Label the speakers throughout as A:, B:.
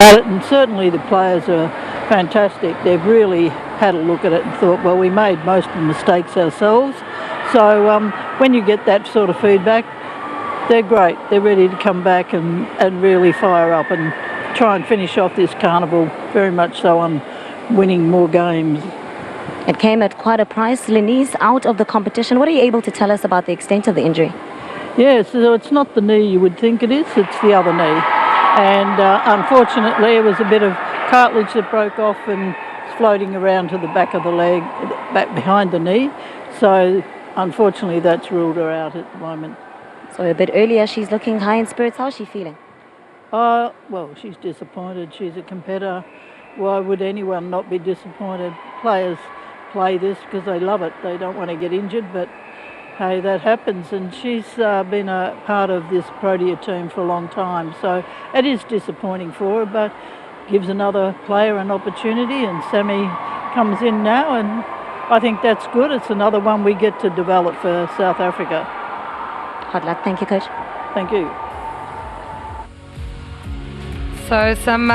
A: at it, and certainly the players are fantastic. They've really had a look at it and thought, well, we made most of the mistakes ourselves. So when you get that sort of feedback, they're great. They're ready to come back and really fire up and try and finish off this carnival, very much so on winning more games.
B: It came at quite a price. Lenise out of the competition. What are you able to tell us about the extent of the injury?
A: Yeah, so it's not the knee you would think it is, it's the other knee. And unfortunately, it was a bit of cartilage that broke off and it's floating around to the back of the leg, back behind the knee. So unfortunately, that's ruled her out at the moment.
B: So a bit earlier, she's looking high in spirits. How's she feeling?
A: Well, she's disappointed. She's a competitor. Why would anyone not be disappointed? Players play this because they love it. They don't want to get injured, but hey, that happens. And she's been a part of this Protea team for a long time. So it is disappointing for her, but gives another player an opportunity. And Sammy comes in now, and I think that's good. It's another one we get to develop for South Africa.
B: Hard luck. Thank you, Coach.
A: Thank you.
C: So some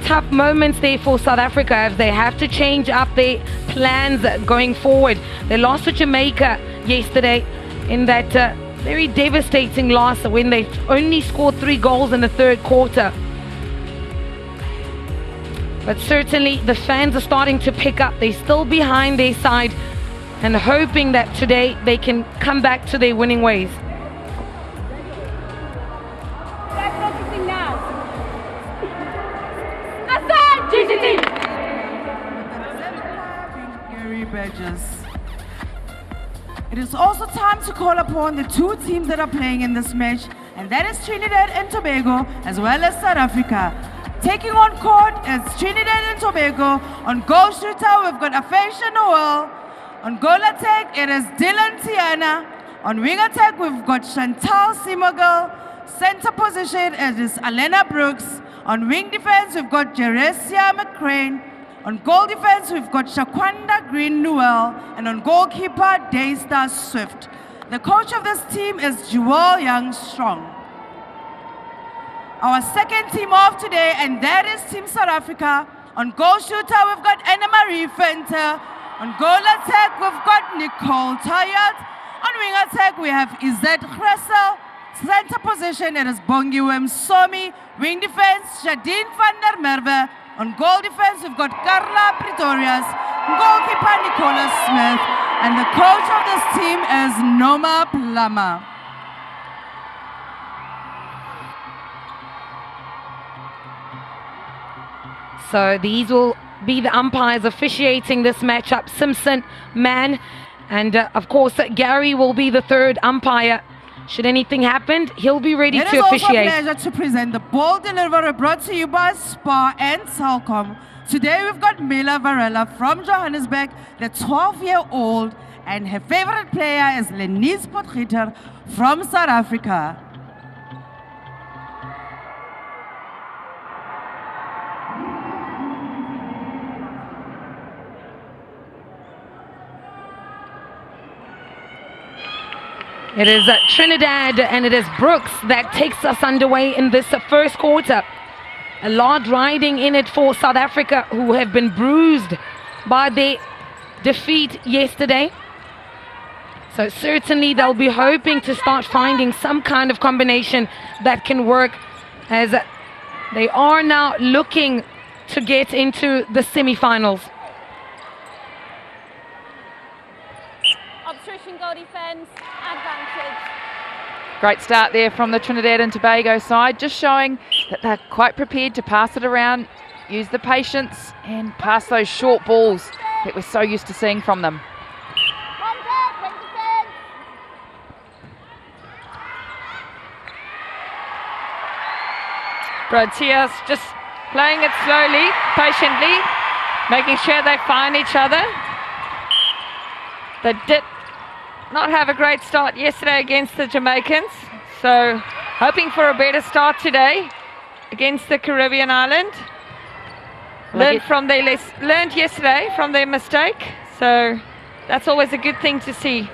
C: tough moments there for South Africa as they have to change up their plans going forward. They lost to Jamaica yesterday in that very devastating loss when they only scored 3 goals in the third quarter. But certainly the fans are starting to pick up. They're still behind their side and hoping that today they can come back to their winning ways.
D: It is also time to call upon the 2 teams that are playing in this match, and that is Trinidad and Tobago as well as South Africa. Taking on court is Trinidad and Tobago. On goal shooter, we've got Afeisha Noel. On goal attack, it is Dylan Tiana. On wing attack, we've got Chantal Simogal. Center position, it is Alena Brooks. On wing defense, we've got Jeresia McCrane. On goal defense, we've got Shaquanda Green Newell. And on goalkeeper, Daystar Swift. The coach of this team is Jewel Young Strong. Our second team off today, and that is Team South Africa. On goal shooter, we've got Anna Marie Fenter. On goal attack, we've got Nicole Tayat. On wing attack, we have Izette Gressel. Center position, it is Bongiwem Somi. Wing defense, Shadine van der Merwe. On goal defense, we've got Carla Pretorius. Goalkeeper, Nicola Smith. And the coach of this team is Noma Plama.
C: So these will be the umpires officiating this matchup. Simpson, Mann, and of course Gary will be the third umpire. Should anything happen, he'll be ready to officiate. It is also
D: a pleasure to present the ball delivery brought to you by Spar and Telkom. Today we've got Mila Varela from Johannesburg, the 12-year-old, and her favorite player is Lenise Potgieter from South Africa.
C: It is Trinidad and it is Brooks that takes us underway in this first quarter. A lot riding in it for South Africa, who have been bruised by their defeat yesterday. So certainly they'll be hoping to start finding some kind of combination that can work, as they are now looking to get into the semi-finals.
E: Obstruction goal defense, advantage.
F: Great start there from the Trinidad and Tobago side, just showing that they're quite prepared to pass it around, use the patience and pass those short balls that we're so used to seeing from them.
G: Proteas just playing it slowly, patiently, making sure they find each other. They did not have a great start yesterday against the Jamaicans, so hoping for a better start today against the Caribbean island. Learned yesterday from their mistake, so that's always a good thing to see.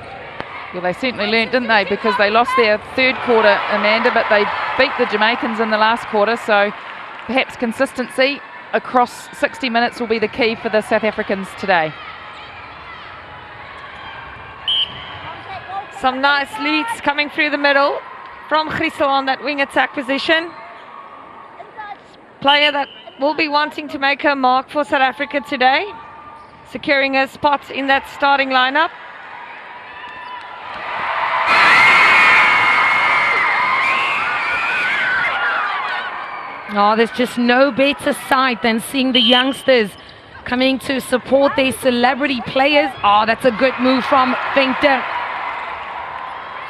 F: Well, they certainly learnt, didn't they? Because they lost their third quarter, Amanda, but they beat the Jamaicans in the last quarter, so perhaps consistency across 60 minutes will be the key for the South Africans today.
G: Some nice leads coming through the middle from Chrysel on that wing attack position. Player that will be wanting to make her mark for South Africa today, securing a spot in that starting lineup.
C: Oh, there's just no better sight than seeing the youngsters coming to support their celebrity players. Oh, that's a good move from Venter.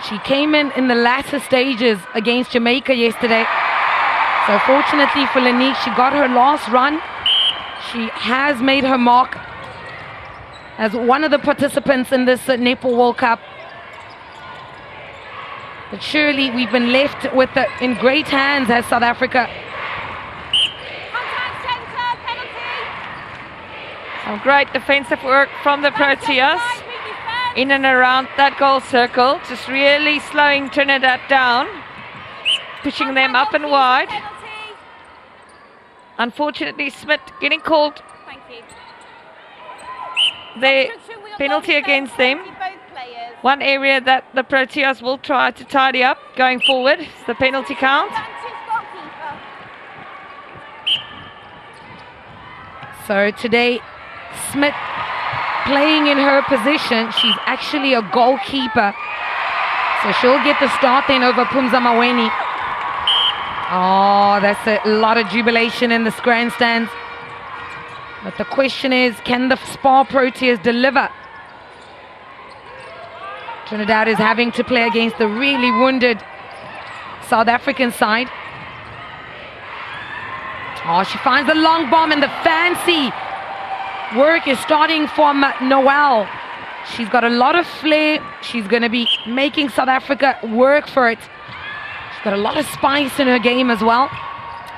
C: She came in the latter stages against Jamaica yesterday. So fortunately for Lenique, she got her last run. She has made her mark as one of the participants in this Netball World Cup. But surely we've been left with in great hands as South Africa.
G: Some great defensive work from the Proteas in and around that goal circle, just really slowing Trinidad down, pushing them up and wide. Unfortunately, Smith getting called the penalty against them. One area that the Proteas will try to tidy up going forward is the penalty count.
C: So today, Smith playing in her position, she's actually a goalkeeper. So she'll get the start then over Pumza Maweni. Oh, that's a lot of jubilation in the grandstands. But the question is, can the Spar Proteas deliver? Trinidad is having to play against the really wounded South African side. Oh, she finds the long bomb, and the fancy work is starting from Noel. She's got a lot of flair. She's going to be making South Africa work for it. She's got a lot of spice in her game as well.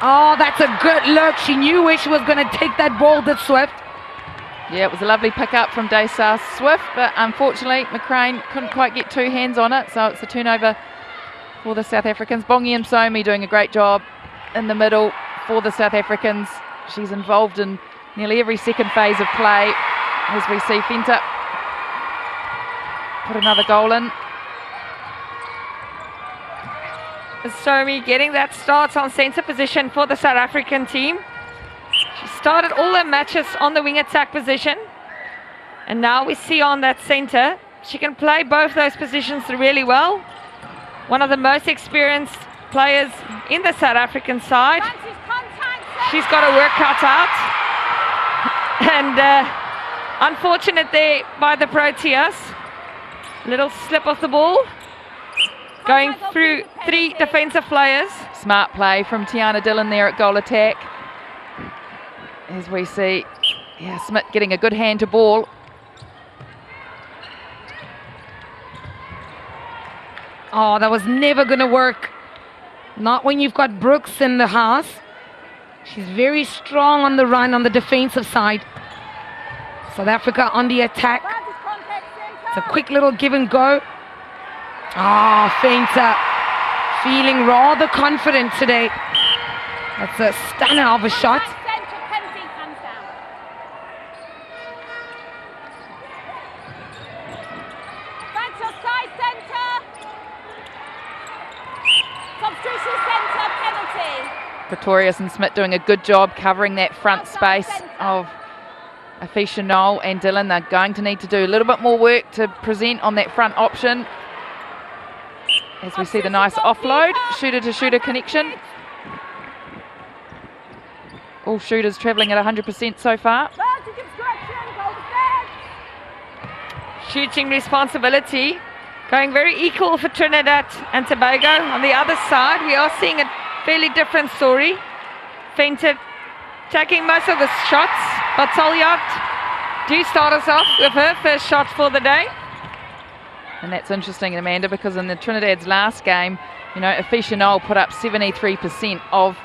C: Oh, that's a good look. She knew where she was going to take that ball, did Swift.
F: Yeah, it was a lovely pick up from Desar Swift, but unfortunately McCrane couldn't quite get two hands on it, so it's a turnover for the South Africans. Bongi Msomi doing a great job in the middle for the South Africans. She's involved in nearly every second phase of play as we see Fenta put another goal in.
G: Msomi getting that start on centre position for the South African team. She started all her matches on the wing attack position, and now we see on that centre she can play both those positions really well. One of the most experienced players in the South African side. She's got her work cut out, and unfortunate there by the Proteas. Little slip of the ball going through three defensive players.
F: Smart play from Tiana Dillon there at goal attack. As we see, yeah, Smith getting a good hand to ball.
C: Oh, that was never going to work. Not when you've got Brooks in the house. She's very strong on the run on the defensive side. South Africa on the attack. It's a quick little give and go. Ah, Fenta feeling rather confident today. That's a stunner of a shot.
F: Pretorius and Smith doing a good job covering that front space of Afisha Noel and Dillon. They're going to need to do a little bit more work to present on that front option. As we see the nice offload, shooter-to-shooter connection. All shooters travelling at 100% so far.
G: Shooting responsibility going very equal for Trinidad and Tobago. On the other side, we are seeing a fairly different story. Fenta taking most of the shots, but Talyard do start us off with her first shot for the day.
F: And that's interesting, Amanda, because in the Trinidad's last game, you know, Afisha Noel put up 73% of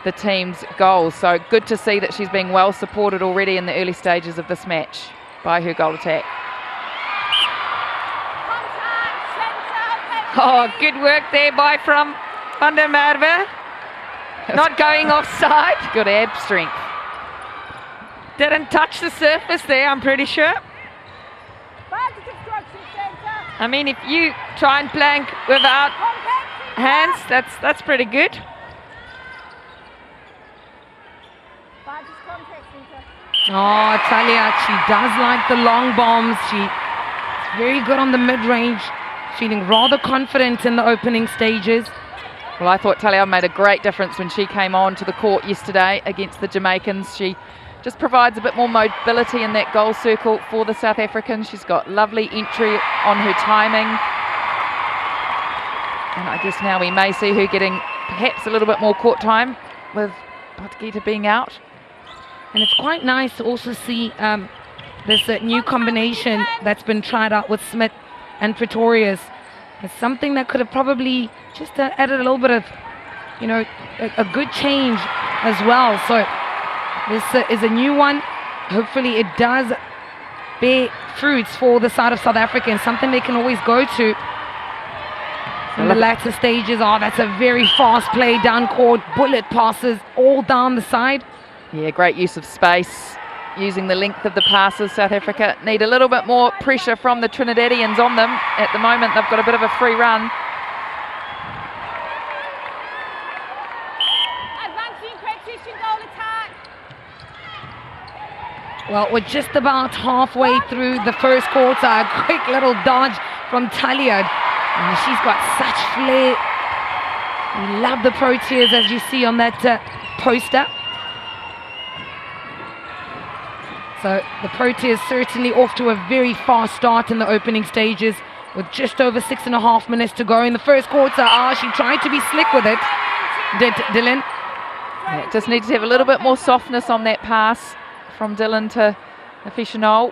F: the team's goals. So good to see that she's being well supported already in the early stages of this match by her goal attack.
G: Oh, good work there by from Van der Merwe. not going offside.
F: Good ab strength.
G: Didn't touch the surface there, I'm pretty sure. I mean, if you try and plank without hands, that's pretty good.
C: Oh, Talia, she does like the long bombs. She's very good on the mid-range, feeling rather confident in the opening stages.
F: Well, I thought Talia made a great difference when she came on to the court yesterday against the Jamaicans. She just provides a bit more mobility in that goal circle for the South Africans. She's got lovely entry on her timing. And I guess now we may see her getting perhaps a little bit more court time with Potgieter being out.
C: And it's quite nice to also see this new combination that's been tried out with Smith and Pretorius. It's something that could have probably just added a little bit of, you know, a good change as well. So this is a new one. Hopefully it does bear fruits for the side of South Africa and something they can always go to in the latter stages. Oh, that's a very fast play down court. Bullet passes all down the side.
F: Yeah, great use of space, using the length of the passes. South Africa need a little bit more pressure from the Trinidadians on them. At the moment, they've got a bit of a free run.
E: Advancing practitioner goal attack.
C: Well, we're just about halfway through the first quarter. A quick little dodge from Talia. And she's got such flair. We love the Proteas, as you see on that poster. So the Proteas certainly off to a very fast start in the opening stages with just over 6.5 minutes to go in the first quarter. She tried to be slick with it, did Dylan.
F: Yeah, just needs to have a little bit more softness on that pass from Dylan to Aficional.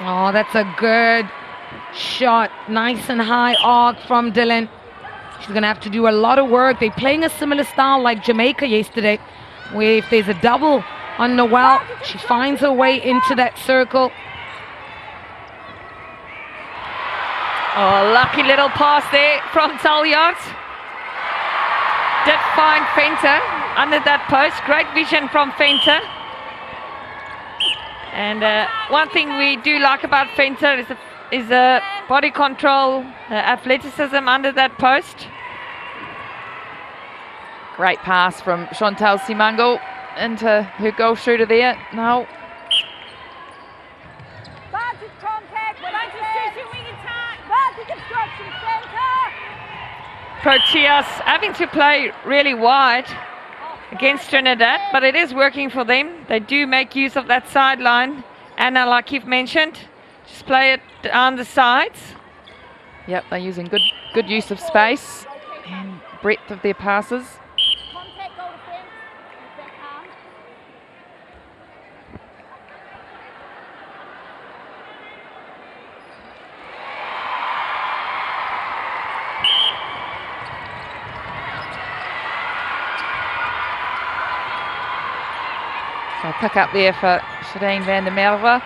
C: Oh, that's a good shot. Nice and high arc from Dylan. She's going to have to do a lot of work. They're playing a similar style like Jamaica yesterday, where if there's a double on Noel, she finds her way into that circle.
G: Oh, lucky little pass there from Talyard. Did find Fenter under that post. Great vision from Fenter. And one thing we do like about Fenter is body control, athleticism under that post.
F: Great pass from Chantal Simango into her goal shooter there. No.
G: Proteas having to play really wide against Trinidad, but it is working for them. They do make use of that sideline. Anna, like you've mentioned, just play it down the sides.
F: Yep, they're using good use of space and breadth of their passes. So pick up there for Shireen van der Merwe.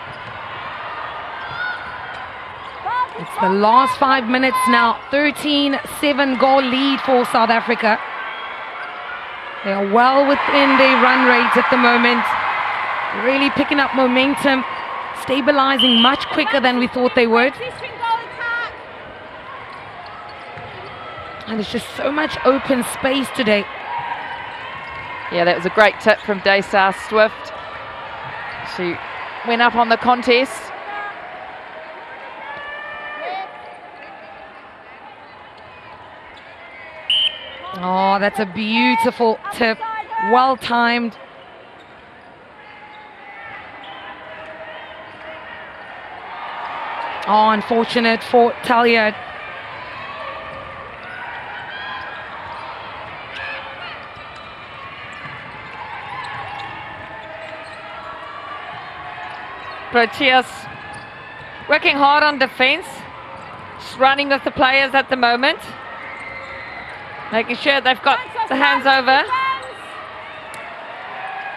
C: It's the last 5 minutes now. 13-7 goal lead for South Africa. They are well within their run rate at the moment. Really picking up momentum, stabilizing much quicker than we thought they would. And there's just so much open space today.
F: Yeah, that was a great tip from Daysar Swift. She went up on the contest.
C: Oh, that's a beautiful tip. Well timed. Oh, unfortunate for Talia.
G: Proteas working hard on defense, just running with the players at the moment, making sure they've got the hands over.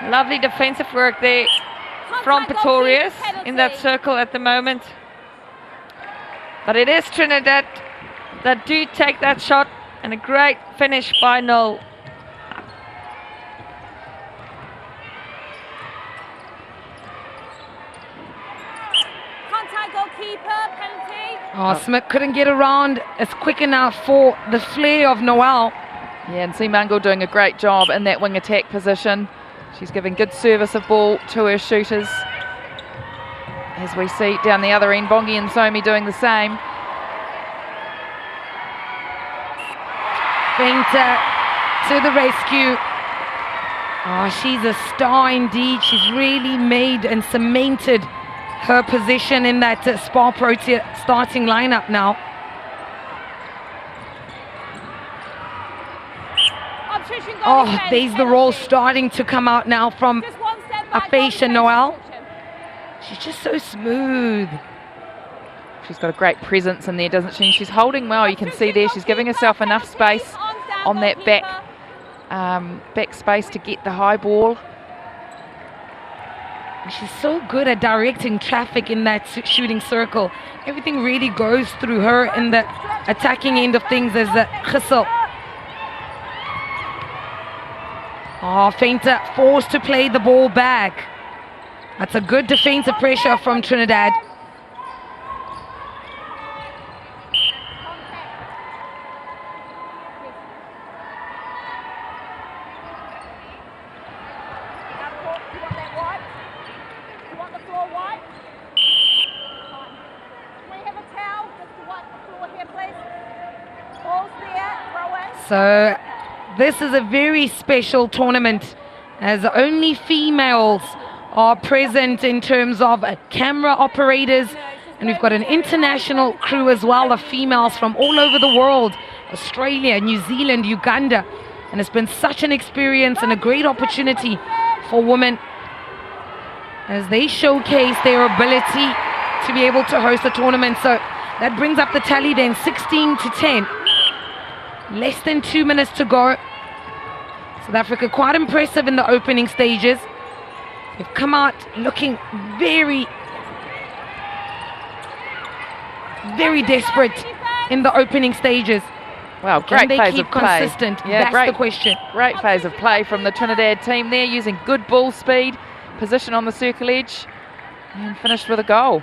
G: Lovely defensive work there from Pretorius. in that circle at the moment. But it is Trinidad that do take that shot, and a great finish by Noel.
E: Contact goalkeeper, penalty.
C: Oh, Smith couldn't get around as quick enough for the flair of Noel.
F: Yeah, and Simangal doing a great job in that wing attack position. She's giving good service of ball to her shooters. As we see down the other end, Bongi and Somi doing the same.
C: Feinter to the rescue. Oh, she's a star indeed. She's really made and cemented her position in that Spar Protea starting lineup now. Oh, there's the roll starting to come out now from Aisha Noel. She's just so smooth.
F: She's got a great presence in there, doesn't she? She's holding well. You can see there she's giving herself enough space on that back space to get the high ball.
C: She's so good at directing traffic in that shooting circle. Everything really goes through her in the attacking end of things as a Gissel. Oh, Feinter forced to play the ball back. That's a good defensive pressure from Trinidad. So this is a very special tournament as only females are present in terms of camera operators, and we've got an international crew as well of females from all over the world, Australia, New Zealand, Uganda, and it's been such an experience and a great opportunity for women as they showcase their ability to be able to host a tournament. So that brings up the tally then 16-10. Less than 2 minutes to go. South Africa quite impressive in the opening stages. They've come out looking very, very desperate in the opening stages.
F: Wow, great phase of play.
C: Consistent? Yeah, that's the question.
F: Great phase of play from the Trinidad team there, using good ball speed, position on the circle edge, and finished with a goal.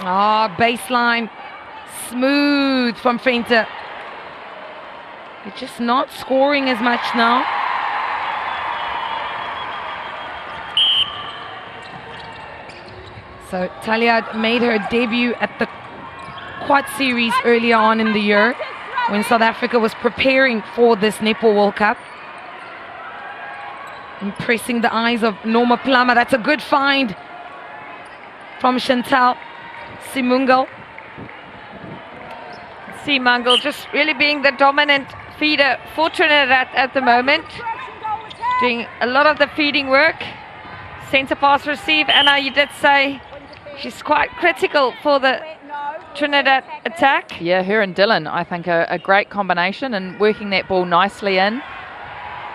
C: Ah, baseline, smooth from Feinter. They're just not scoring as much now. So Taliad made her debut at the Quad Series earlier on in the year when South Africa was preparing for this Netball World Cup. Impressing the eyes of Norma Plummer. That's a good find from Chantal Simangal.
G: Simangal just really being the dominant feeder for Trinidad at the moment. Doing a lot of the feeding work. Centre pass receive. Anna, you did say she's quite critical for the Trinidad attack.
F: Yeah, her and Dylan, I think, are a great combination and working that ball nicely in.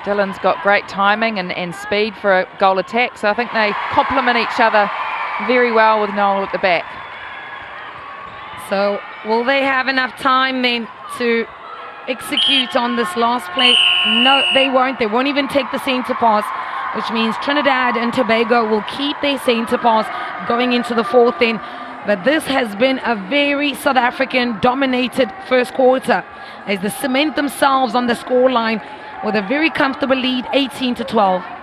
F: Dylan's got great timing and speed for a goal attack, so I think they complement each other very well with Noel at the back.
C: So will they have enough time then to execute on this last play? No, they won't. They won't even take the centre pass, which means Trinidad and Tobago will keep their centre pass going into the fourth end. But this has been a very South African dominated first quarter as they cement themselves on the scoreline with a very comfortable lead, 18-12.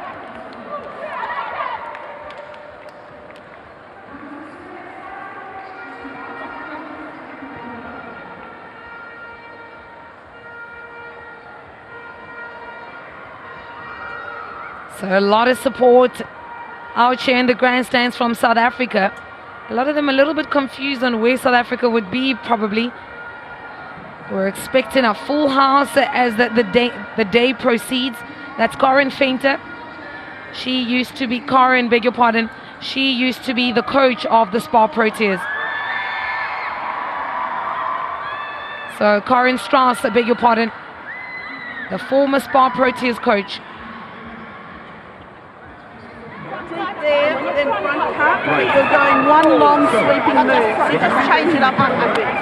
C: So a lot of support out here in the grandstands from South Africa. A lot of them a little bit confused on where South Africa would be probably. We're expecting a full house as the day proceeds. That's Corinne Feinter. She used to be, Corinne, beg your pardon, she used to be the coach of the Spar Proteas. So So Corin Strauss, I beg your pardon, the former Spa Proteas coach.
H: There, then front cut, you're going one long sweeping move. So just change it up a little bit.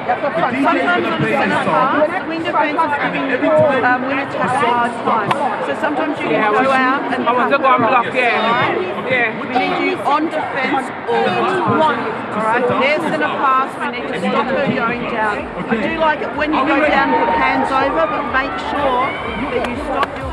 H: Sometimes on the centre half, wing defence is giving wing attack a hard time. So sometimes you can go out and block. We need you on defence all the time. Alright, there's centre pass, we need to stop her going down. I do like it when you go down, put hands over, but make sure that you stop your...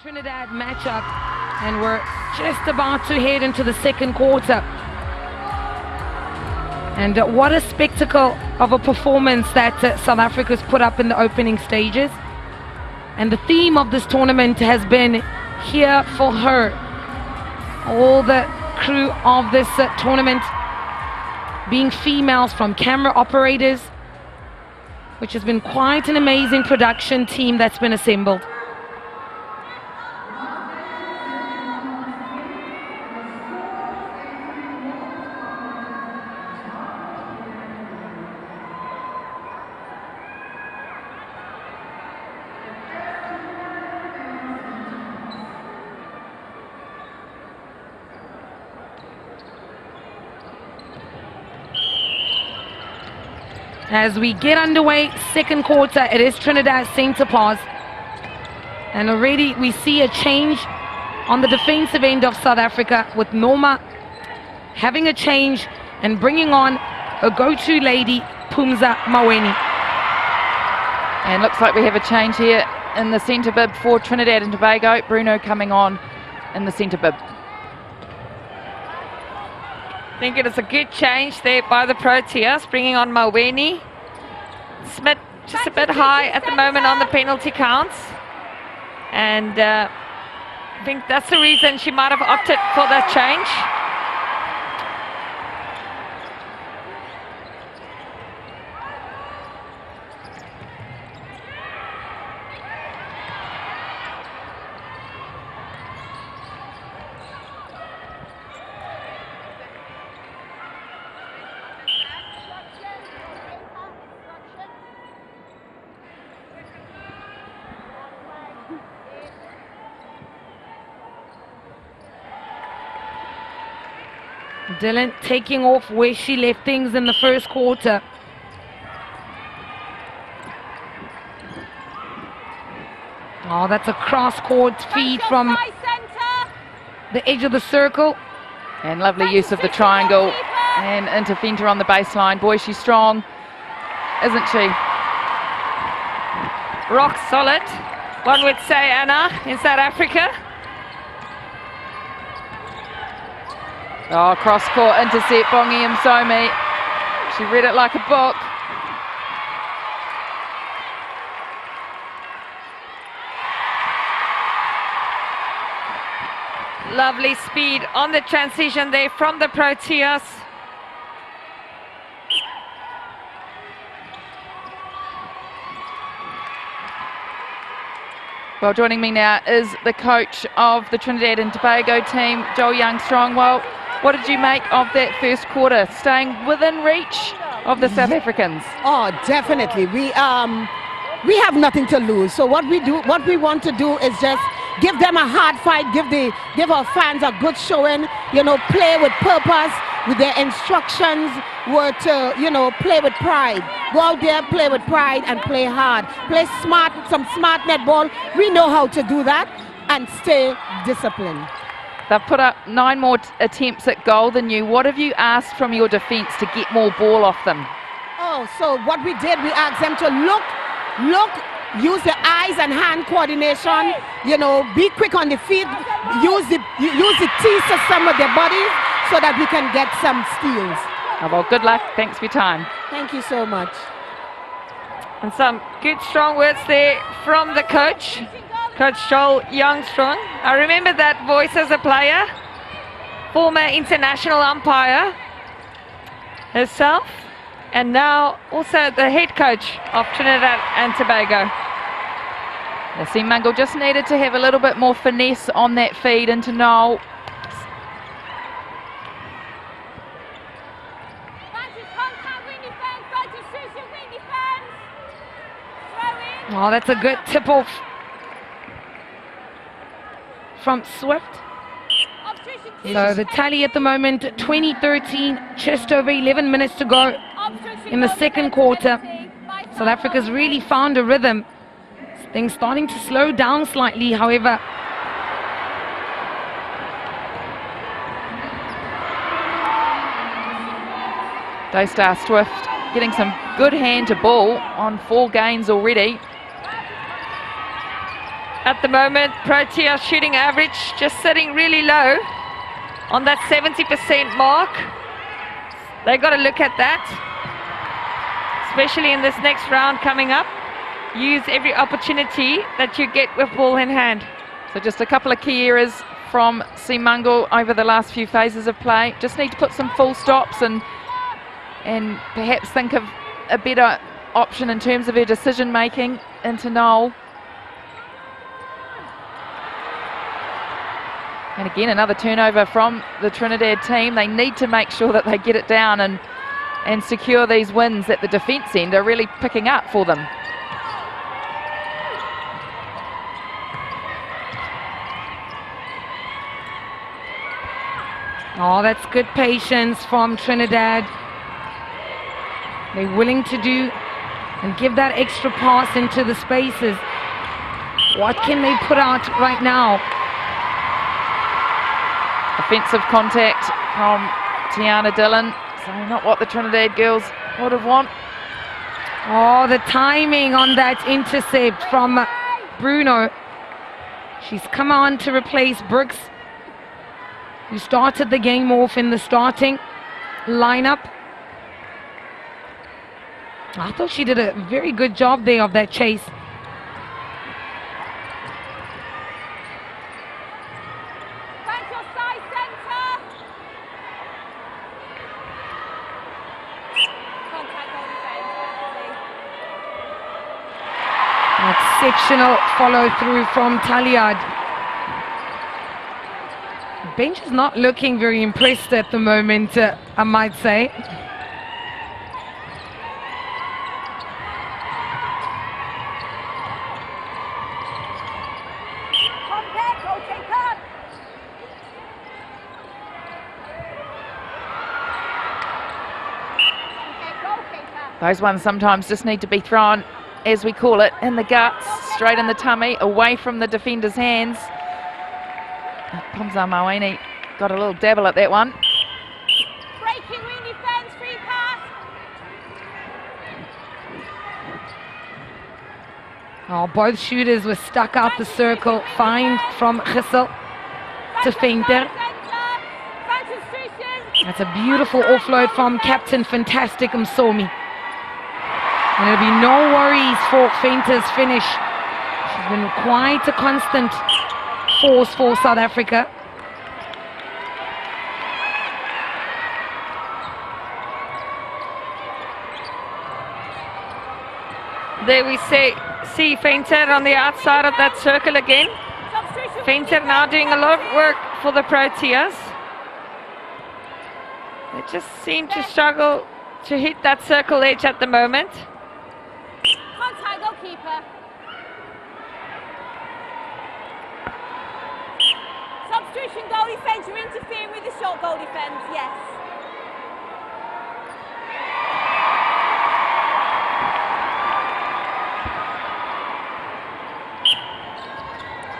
C: Trinidad matchup, and we're just about to head into the second quarter. And what a spectacle of a performance that South Africa's put up in the opening stages. And the theme of this tournament has been here for her. All the crew of this tournament being females, from camera operators, which has been quite an amazing production team that's been assembled. As we get underway, second quarter, it is Trinidad centre pass. And already we see a change on the defensive end of South Africa, with Norma having a change and bringing on a go-to lady, Phumza Maweni.
F: And looks like we have a change here in the centre bib for Trinidad and Tobago. Bruno coming on in the centre bib.
G: I think it is a good change there by the Proteas, bringing on Maweni. Smith just a bit high at the moment on the penalty counts. And I think that's the reason she might have opted for that change.
C: Dylan taking off where she left things in the first quarter. Oh, that's a cross-court feed from the edge of the circle.
F: And lovely use of the triangle and into Fenter on the baseline. Boy, she's strong, isn't she?
G: Rock solid, one would say, Anna, in South Africa.
F: Oh, cross-court intercept, Bongi Msomi. She read it like a book.
G: Lovely speed on the transition there from the Proteas.
F: Well, joining me now is the coach of the Trinidad and Tobago team, Joel Youngstrong. Well, what did you make of that first quarter, staying within reach of the South Africans?
I: Oh, definitely. We have nothing to lose. So what we want to do is just give them a hard fight, give our fans a good showing, play with purpose, with their instructions were to, play with pride. Go out there, play with pride and play hard. Play smart, some smart netball. We know how to do that and stay disciplined.
F: They've put up 9 more attempts at goal than you. What have you asked from your defence to get more ball off them?
I: Oh, so what we did, we asked them to look, use the eyes and hand coordination, be quick on the feet, use the T system of their bodies so that we can get some steals.
F: Oh, well, good luck. Thanks for your time.
I: Thank you so much.
G: And some good strong words there from the coach, Coach Joel Youngstrong. I remember that voice as a player, former international umpire herself, and now also the head coach of Trinidad and Tobago.
F: Simango just needed to have a little bit more finesse on that feed into Noel.
C: Oh, that's a good tip-off from Swift. So the tally at the moment, 20-13, just over 11 minutes to go in the second quarter. South Africa's really found a rhythm. Things starting to slow down slightly, however.
F: Daystar Swift getting some good hand to ball on 4 gains already.
G: At the moment, Protea shooting average just sitting really low on that 70% mark. They've got to look at that, especially in this next round coming up. Use every opportunity that you get with ball in hand.
F: So just a couple of key errors from Simango over the last few phases of play. Just need to put some full stops and perhaps think of a better option in terms of her decision making into Noel. And again, another turnover from the Trinidad team. They need to make sure that they get it down and secure these wins at the defence end are really picking up for them.
C: Oh, that's good patience from Trinidad. They're willing to do and give that extra pass into the spaces. What can they put out right now?
F: Offensive contact from Tiana Dillon. So not what the Trinidad girls would have want.
C: Oh, the timing on that intercept from Bruno. She's come on to replace Brooks, who started the game off in the starting lineup. I thought she did a very good job there of that chase. Exceptional follow through from Taliad. Bench is not looking very impressed at the moment, I might say.
F: Those ones sometimes just need to be thrown, as we call it, in the guts, straight in the tummy, away from the defender's hands. Pomza Mawini got a little dabble at that one.
E: Breaking wing defense, free pass.
C: Oh, both shooters were stuck out the circle. Find from Gissel to Feinter. That's a beautiful offload from Captain Fantastic Msomi. And there'll be no worries for Feinter's finish. She's been quite a constant force for South Africa.
G: There we see Feinter on the outside of that circle again. Feinter now doing a lot of work for the Proteas. They just seem to struggle to hit that circle edge at the moment.
E: Contact goalkeeper. Substitution goal defence. You're interfering with the short goal defence, yes.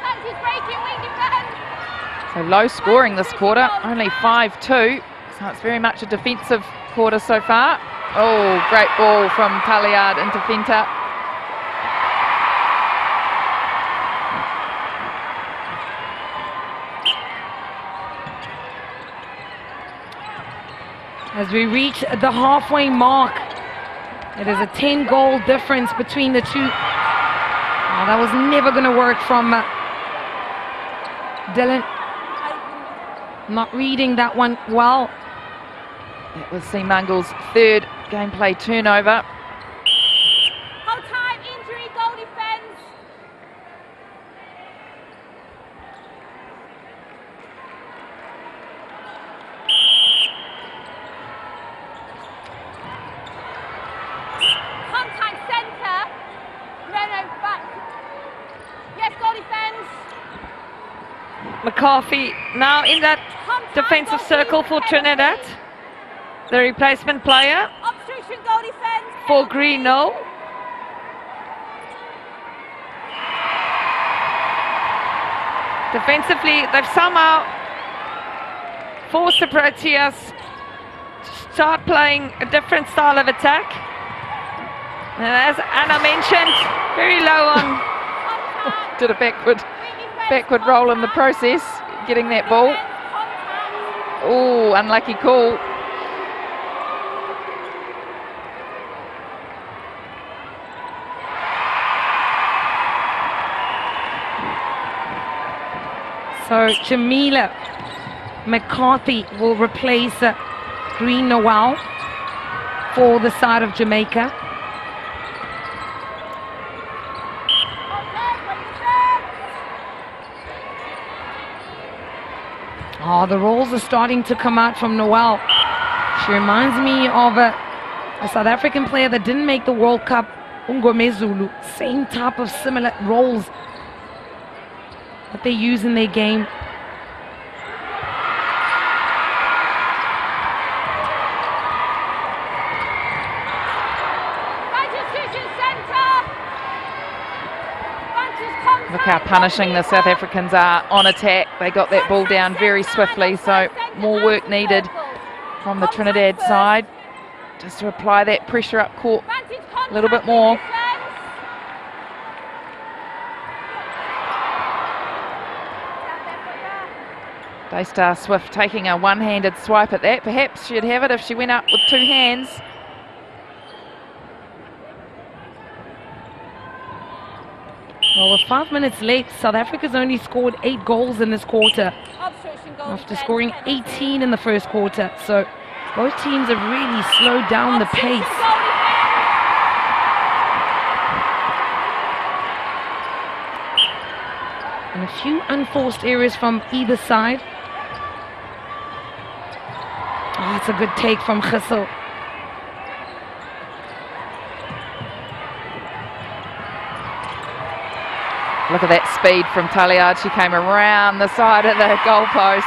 E: Fancy's breaking wing defence.
F: So low scoring this quarter, only 5-2. So it's very much a defensive quarter so far. Oh, great ball from Taliad into Feinter.
C: As we reach the halfway mark, it is a 10-goal difference between the two. Oh, that was never going to work from Dylan. Not reading that one well.
F: It was Seamungal's third gameplay turnover.
E: Hold time, injury, goal defence. Contact centre. No, back. Yes, goal defence.
G: McCarthy now in that defensive circle for Trinidad. The replacement player
E: Obstruction, goal defence.
G: for Greeno. Defensively, they've somehow forced the Proteas to start playing a different style of attack. And as Anna mentioned, very low on.
F: Did a backward roll in the process, getting that ball. Oh, unlucky call.
C: So Jamila McCarthy will replace Green Noel for the side of Jamaica. Oh, the rolls are starting to come out from Noel. She reminds me of a South African player that didn't make the World Cup, Ungomezulu. Same type of similar rolls that they use in their game.
F: Look how punishing the South Africans are on attack. They got that ball down very swiftly, so more work needed from the Trinidad side just to apply that pressure up court a little bit more. Daystar Swift taking a one-handed swipe at that. Perhaps she'd have it if she went up with two hands.
C: Well, with 5 minutes left, South Africa's only scored 8 goals in this quarter after scoring 18 in the first quarter. So both teams have really slowed down the pace. And a few unforced errors from either side. Oh, it's a good take from Gisel.
F: Look at that speed from Taliad. She came around the side of the goalpost.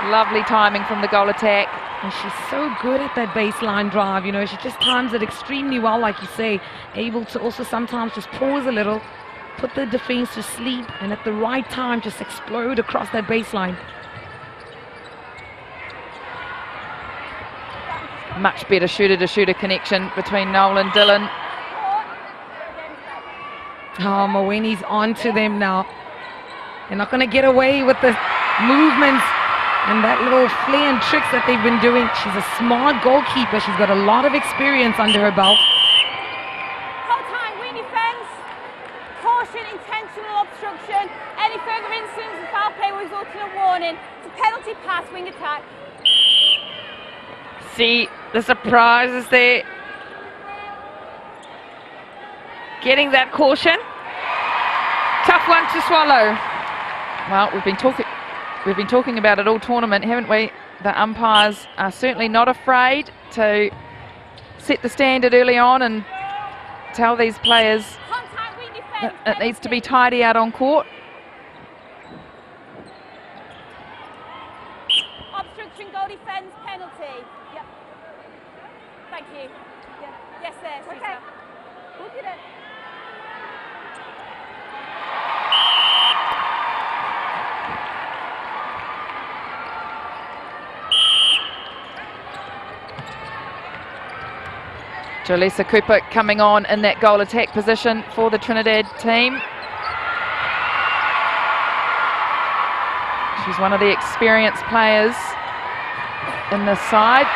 F: Lovely timing from the goal attack.
C: And she's so good at that baseline drive, you know, she just times it extremely well, like you say, able to also sometimes just pause a little, put the defense to sleep, and at the right time just explode across that baseline.
F: Much better shooter-to-shooter connection between Noel and Dylan.
C: Oh, Maweni's on to them now. They're not going to get away with the movements and that little flair and tricks that they've been doing. She's a smart goalkeeper. She's got a lot of experience under her belt.
E: Hold time, wing defence. Caution, intentional obstruction. Any further incidents of foul play will result in a warning. It's a penalty pass, wing attack.
G: See the surprises there. getting that caution. Tough one to swallow.
F: Well, we've been talking about it all tournament, haven't we? The umpires are certainly not afraid to set the standard early on and tell these players that it needs to be tidy out on court.
E: Obstruction, goal defence, penalty. Yep. Thank you. Yeah. Yes, sir. Okay. Look at it.
F: Jolisa Cooper coming on in that goal attack position for the Trinidad team. She's one of the experienced players in this side.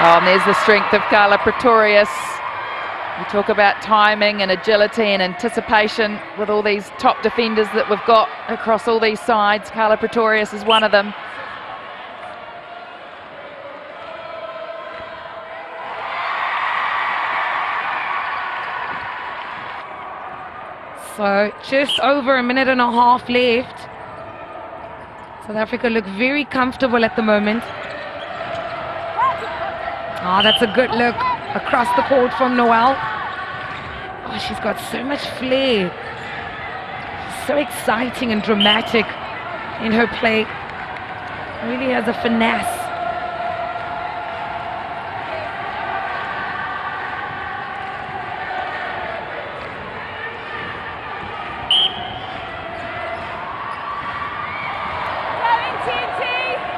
F: Oh, and there's the strength of Carla Pretorius. You talk about timing and agility and anticipation with all these top defenders that we've got across all these sides. Carla Pretorius is one of them.
C: So just over a minute and a half left. South Africa look very comfortable at the moment. Oh, that's a good look across the court from Noelle. Oh, she's got so much flair. She's so exciting and dramatic in her play. Really has a finesse.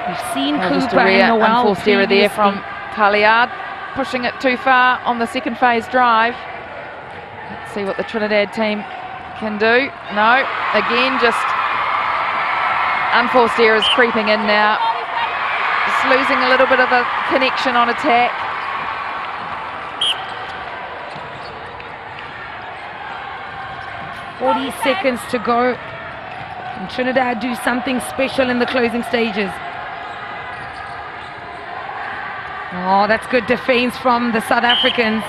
C: We've seen Cooper and Noelle
F: unforced error there from Halliard, pushing it too far on the second phase drive. Let's see what the Trinidad team can do. No, again, just unforced errors creeping in now. Just losing a little bit of a connection on attack.
C: "40 seconds to go. And Trinidad do something special in the closing stages. Oh, that's good defense from the South Africans.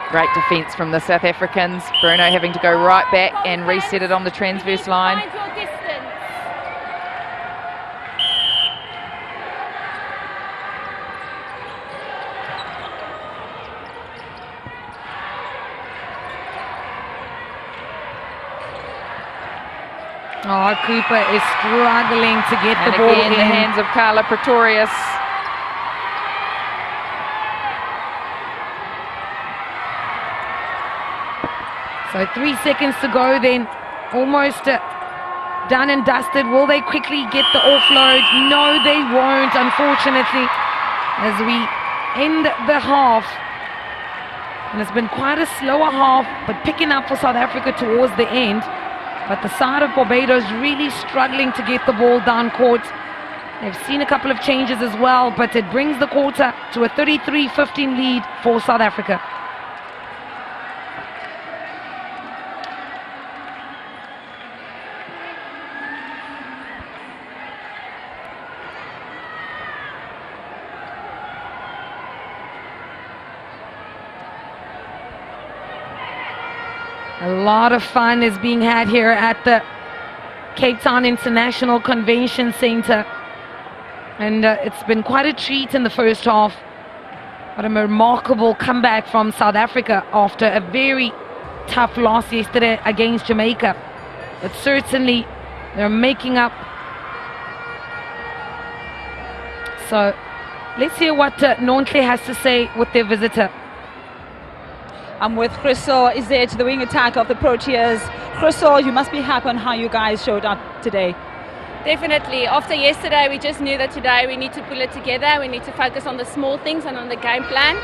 F: Great defense from the South Africans. Bruno having to go right back and reset it on the transverse line.
C: Oh, Cooper is struggling to get the ball
F: again,
C: in.
F: the hands of Carla Pretorius.
C: So 3 seconds to go then, almost done and dusted. Will they quickly get the offload? No, they won't, unfortunately, as we end the half. And it's been quite a slower half, but picking up for South Africa towards the end. But the side of Barbados really struggling to get the ball down court. They've seen a couple of changes as well, but it brings the quarter to a 33-15 lead for South Africa. A lot of fun is being had here at the Cape Town International Convention Centre. And it's been quite a treat in the first half. What a remarkable comeback from South Africa after a very tough loss yesterday against Jamaica. But certainly they're making up. So let's hear what Nontle has to say with their visitor.
J: I'm with Crystal Izet, the wing attack of the Proteas. Crystal, you must be happy on how you guys showed up today.
K: Definitely. After yesterday, we just knew that today we need to pull it together. We need to focus on the small things and on the game plan.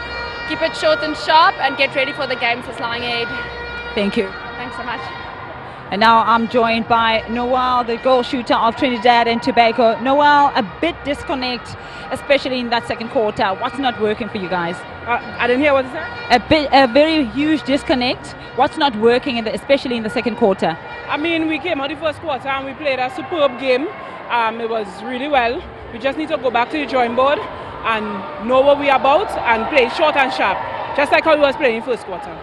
K: Keep it short and sharp and get ready for the games that's lying ahead.
J: Thank you.
K: Thanks so much.
J: And now I'm joined by Noel, the goal shooter of Trinidad and Tobago. Noel, a bit disconnect, especially in that second quarter. What's not working for you guys?
H: I didn't hear what you said.
J: A very huge disconnect. What's not working, especially in the second quarter?
H: I mean, we came out the first quarter and we played a superb game. It was really well. We just need to go back to the drawing board and know what we're about and play short and sharp, just like how we was playing in first quarter.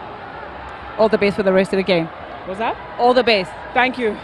J: All the best for the rest of the game.
H: What's that?
J: All the best.
H: Thank you.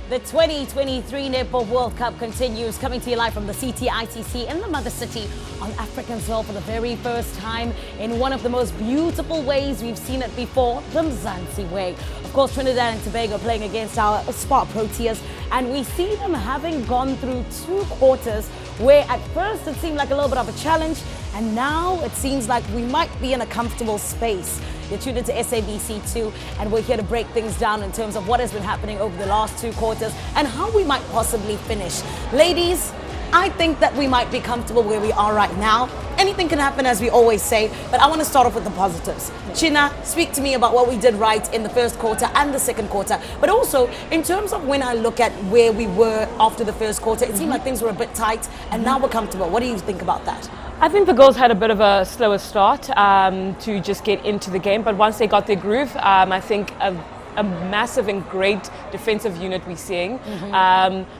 L: The 2023 Netball World Cup continues, coming to you live from the CTITC in the Mother City on African soil for the very first time in one of the most beautiful ways we've seen it before, the Mzansi way. Of course, Trinidad and Tobago playing against our Spa Proteas, and we see them having gone through 2 quarters where at first it seemed like a little bit of a challenge, and now it seems like we might be in a comfortable space. You're tuned into SABC 2, and we're here to break things down in terms of what has been happening over the last 2 quarters and how we might possibly finish. Ladies, I think that we might be comfortable where we are right now. Anything can happen, as we always say, but I want to start off with the positives. China, speak to me about what we did right in the first quarter and the second quarter, but also in terms of when I look at where we were after the first quarter, it seemed like things were a bit tight, and now we're comfortable. What do you think about that?
M: I think the girls had a bit of a slower start to just get into the game, but once they got their groove, I think a massive and great defensive unit we're seeing.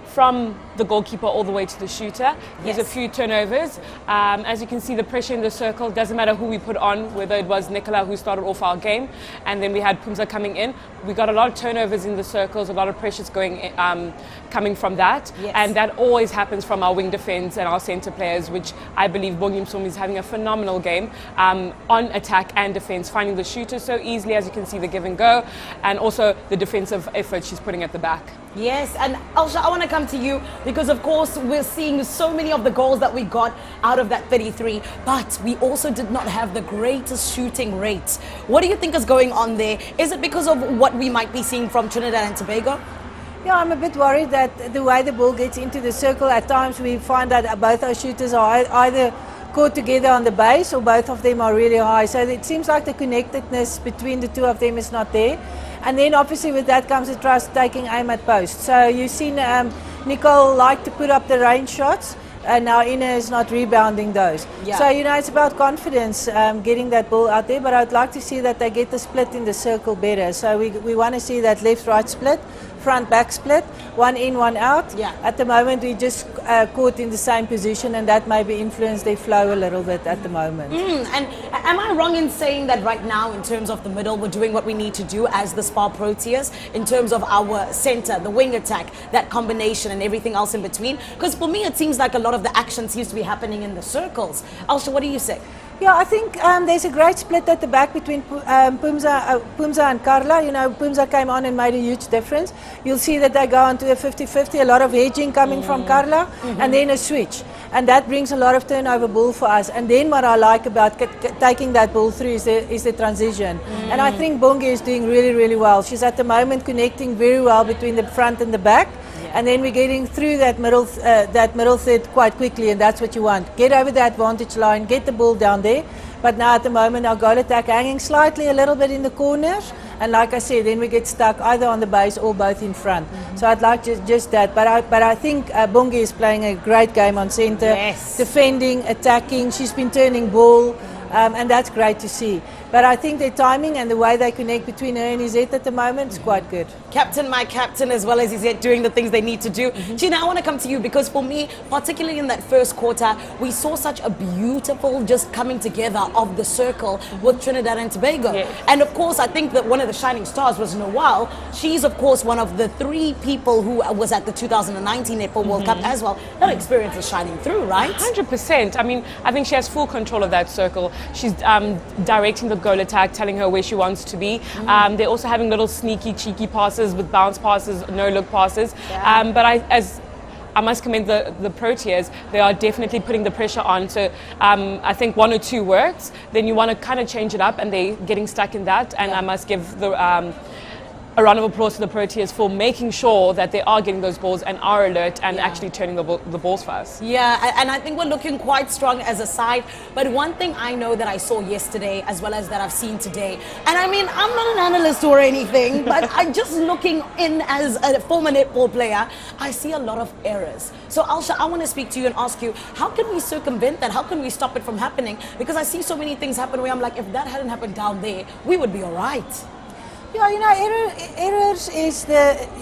M: From the goalkeeper all the way to the shooter. There's a few turnovers. As you can see, the pressure in the circle, doesn't matter who we put on, whether it was Nicola who started off our game, and then we had Pumza coming in. We got a lot of turnovers in the circles, a lot of pressures coming from that. And that always happens from our wing defense and our center players, which I believe Bongim Sumi is having a phenomenal game on attack and defense, finding the shooter so easily, as you can see, the give and go, and also the defensive effort she's putting at the back.
L: Yes, and Elsha, I want to come to you because, of course, we're seeing so many of the goals that we got out of that 33, but we also did not have the greatest shooting rates. What do you think is going on there? Is it because of what we might be seeing from Trinidad and Tobago?
N: Yeah, I'm a bit worried that the way the ball gets into the circle, at times we find that both our shooters are either caught together on the base or both of them are really high. So it seems like the connectedness between the 2 of them is not there. And then obviously with that comes the trust taking aim at post. So you've seen Nicole like to put up the range shots, and now Ina is not rebounding those. So, you know, it's about confidence getting that ball out there, but I'd like to see that they get the split in the circle better. So we want to see that left-right split, front-back split, 1 in, 1 out. At the moment, we just caught in the same position, and that maybe influenced their flow a little bit at the moment.
L: And am I wrong in saying that right now, in terms of the middle, we're doing what we need to do as the Spa Proteas in terms of our center, the wing attack, that combination and everything else in between? Because for me, it seems like a lot of the action seems to be happening in the circles. Elsha, what do you say?
N: Yeah, I think there's a great split at the back between Pumza and Carla. You know, Pumza came on and made a huge difference. You'll see that they go on to a 50-50, a lot of hedging coming from Carla, and then a switch. And that brings a lot of turnover ball for us. And then what I like about taking that ball through is the transition. And I think Bongi is doing really, really well. She's at the moment connecting very well between the front and the back. And then we're getting through that middle third quite quickly, and that's what you want. Get over the advantage line, get the ball down there. But now at the moment our goal attack hanging slightly a little bit in the corners, and like I said, then we get stuck either on the base or both in front. So I'd like just that. But I think Bongi is playing a great game on centre, defending, attacking. She's been turning ball. And that's great to see. But I think their timing and the way they connect between her and Izette at the moment is quite good.
L: Captain, my captain, as well as Izette doing the things they need to do. Gina, I want to come to you because for me, particularly in that first quarter, we saw such a beautiful just coming together of the circle with Trinidad and Tobago. And of course, I think that one of the shining stars was Noelle. She's of course one of the 3 people who was at the 2019 Netball World Cup as well. That experience is shining through, right?
M: 100%. I mean, I think she has full control of that circle. She's directing the goal attack, telling her where she wants to be. They're also having little sneaky, cheeky passes with bounce passes, no-look passes. But I must commend the Proteas. They are definitely putting the pressure on. So I think 1 or 2 works. Then you want to kind of change it up, and they're getting stuck in that. And I must give a round of applause to the Proteas for making sure that they are getting those balls and are alert and actually turning the balls for us.
L: Yeah, and I think we're looking quite strong as a side. But one thing I know that I saw yesterday, as well as that I've seen today, and I mean, I'm not an analyst or anything, but I'm just looking in as a former netball player, I see a lot of errors. So Alsha, I want to speak to you and ask you, how can we circumvent that? How can we stop it from happening? Because I see so many things happen where I'm like, if that hadn't happened down there, we would be all right.
N: Yeah, you know, errors is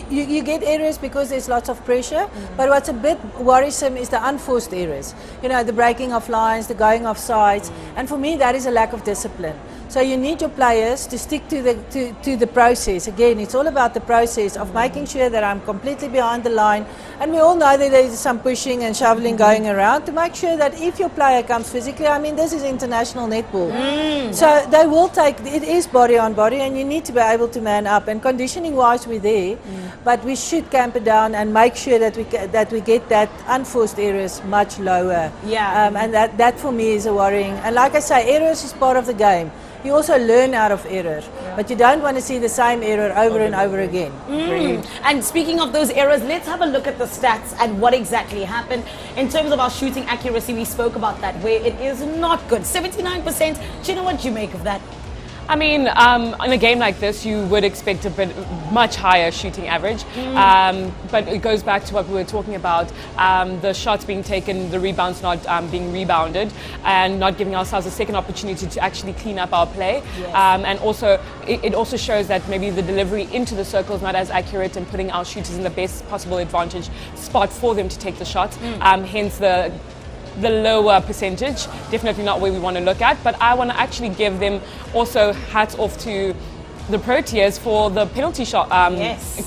N: you get errors because there's lots of pressure. But what's a bit worrisome is the unforced errors. You know, the breaking of lines, the going off sides, and for me that is a lack of discipline. So you need your players to stick to the process. Again, it's all about the process of making sure that I'm completely behind the line. And we all know that there's some pushing and shoveling going around to make sure that if your player comes physically, I mean, this is international netball. So they will take, it is body on body, and you need to be able to man up. And conditioning wise, we're there, but we should camp it down and make sure that we get that unforced errors much lower. And that for me is a worrying. And like I say, errors is part of the game. You also learn out of error, but you don't want to see the same error over and over again.
L: And speaking of those errors, let's have a look at the stats and what exactly happened. In terms of our shooting accuracy, we spoke about that, where it is not good. 79%. Do you know what you make of that?
M: I mean, in a game like this, you would expect a bit much higher shooting average, but it goes back to what we were talking about, the shots being taken, the rebounds not being rebounded, and not giving ourselves a second opportunity to actually clean up our play. And also, it also shows that maybe the delivery into the circle is not as accurate and putting our shooters in the best possible advantage spot for them to take the shots, hence the lower percentage, definitely not where we want to look at. But I want to actually give them also hats off to the Proteas for the penalty shot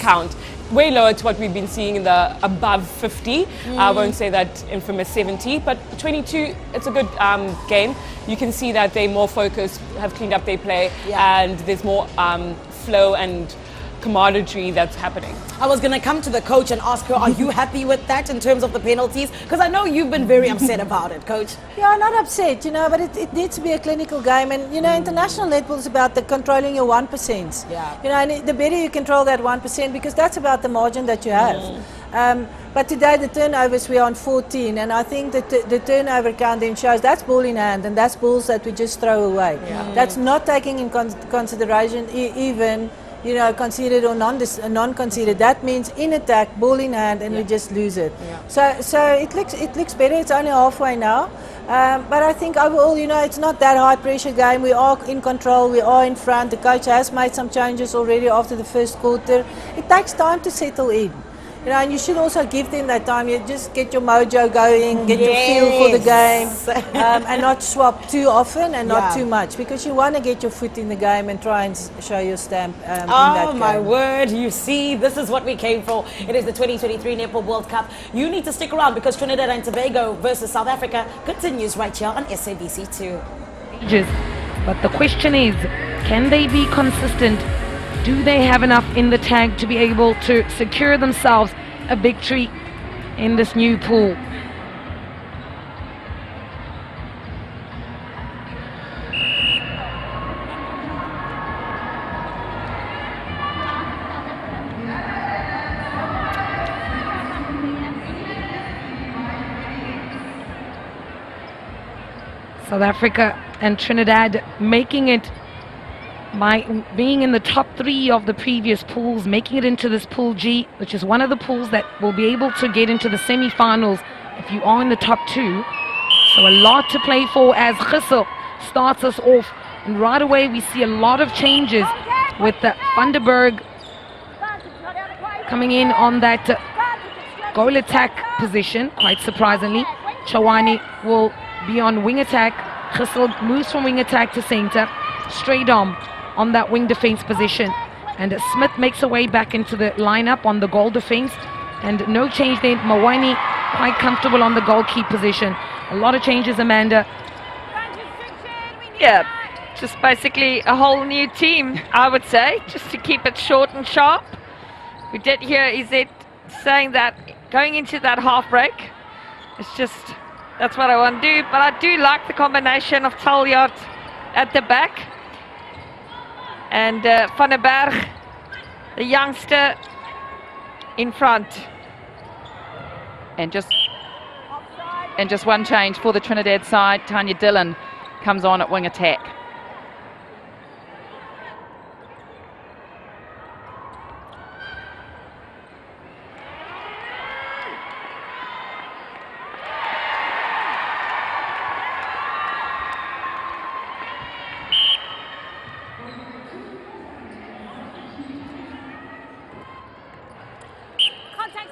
M: count. Way lower to what we've been seeing in the above 50. I won't say that infamous 70, but 22, it's a good game. You can see that they're more focused, have cleaned up their play, and there's more flow and camaraderie that's happening.
L: I was going to come to the coach and ask her, are you happy with that in terms of the penalties? Because I know you've been very upset about it, coach.
N: Yeah, not upset, you know, but it needs to be a clinical game. And, you know, international netball is about controlling your 1%. You know, and the better you control that 1%, because that's about the margin that you have. But today the turnovers, we are on 14, and I think that the turnover count then shows that's ball in hand, and that's balls that we just throw away. That's not taking in consideration even, you know, conceded or non-conceded. That means in attack, ball in hand, and we just lose it. So it looks better. It's only halfway now, but I think overall, you know, it's not that high pressure game. We are in control. We are in front. The coach has made some changes already after the first quarter. It takes time to settle in. You know, and you should also give them that time. You just get your mojo going, get your feel for the game, and not swap too often and not too much, because you want to get your foot in the game and try and show your stamp in that game.
L: Oh my word, you see, this is what we came for. It is the 2023 Netball World Cup. You need to stick around because Trinidad and Tobago versus South Africa continues right here on SABC 2.
C: But the question is, can they be consistent? Do they have enough in the tank to be able to secure themselves a victory in this new pool? South Africa and Trinidad making it by being in the top 3 of the previous pools, making it into this Pool G, which is one of the pools that will be able to get into the semi-finals if you are in the top 2. So a lot to play for as Gissel starts us off. And right away we see a lot of changes with Van der Berg coming in on that goal attack position, quite surprisingly. Chawani will be on wing attack. Gissel moves from wing attack to center. Straight on that wing defense position. And Smith makes her way back into the lineup on the goal defense. And no change there. Mawani quite comfortable on the goalkeeper position. A lot of changes, Amanda.
G: Yeah, just basically a whole new team, I would say, just to keep it short and sharp. We did hear Izet saying that going into that half break, it's just, that's what I want to do. But I do like the combination of Taljaard at the back and Van der Berg, the youngster, in front.
F: And just one change for the Trinidad side. Tanya Dillon comes on at wing attack.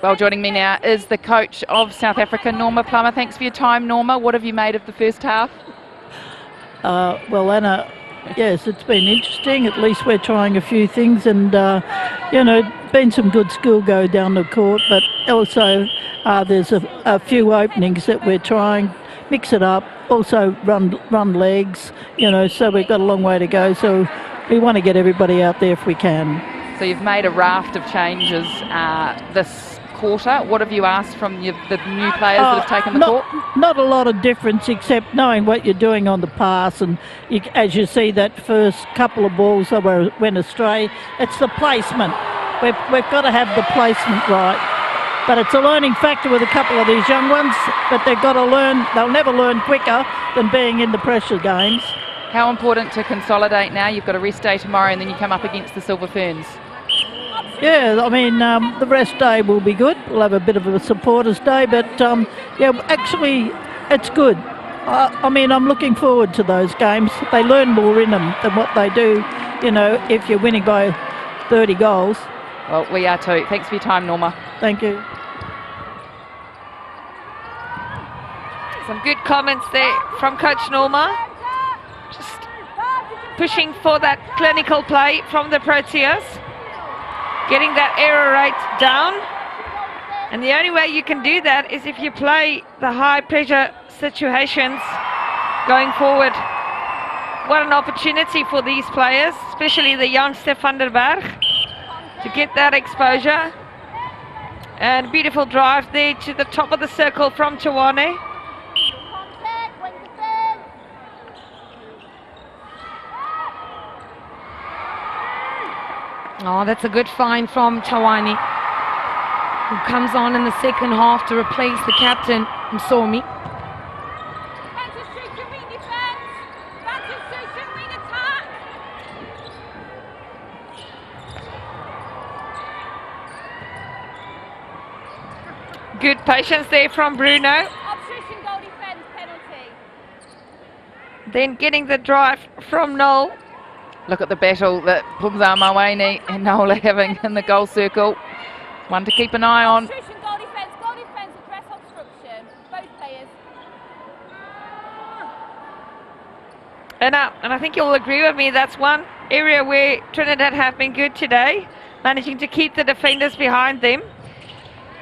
F: Well, joining me now is the coach of South Africa, Norma Plummer. Thanks for your time, Norma. What have you made of the first half?
A: Well, Anna, yes, it's been interesting. At least we're trying a few things, and you know, been some good skill go down the court, but also there's a few openings that we're trying, mix it up, also run legs, you know, so we've got a long way to go, so we want to get everybody out there if we can.
F: So you've made a raft of changes this quarter. What have you asked from the new players that have taken the court?
A: Not a lot of difference, except knowing what you're doing on the pass, and as you see that first couple of balls that went astray, it's the placement. We've got to have the placement right. But it's a learning factor with a couple of these young ones, but they've got to learn. They'll never learn quicker than being in the pressure games.
F: How important to consolidate now? You've got a rest day tomorrow and then you come up against the Silver Ferns.
A: Yeah, I mean, the rest day will be good. We'll have a bit of a supporters day, but yeah, actually, it's good. I mean, I'm looking forward to those games. They learn more in them than what they do, you know, if you're winning by 30 goals.
F: Well, we are too. Thanks for your time, Norma.
A: Thank you.
G: Some good comments there from Coach Norma. Just pushing for that clinical play from the Proteas. Getting that error rate down. And the only way you can do that is if you play the high pressure situations going forward. What an opportunity for these players, especially the youngster Van der Berg, to get that exposure. And beautiful drive there to the top of the circle from Tawane.
C: Oh, that's a good find from Chawani, who comes on in the second half to replace the captain, Msomi.
G: Good patience there from Bruno.
E: Obstruction goal defence penalty.
G: Then getting the drive from Noel.
F: Look at the battle that Pumza Maweni and Noel are having in the goal circle. One to keep an eye on.
E: Obstruction goal defence, press obstruction. Both players.
G: And I think you'll agree with me, that's one area where Trinidad have been good today, managing to keep the defenders behind them.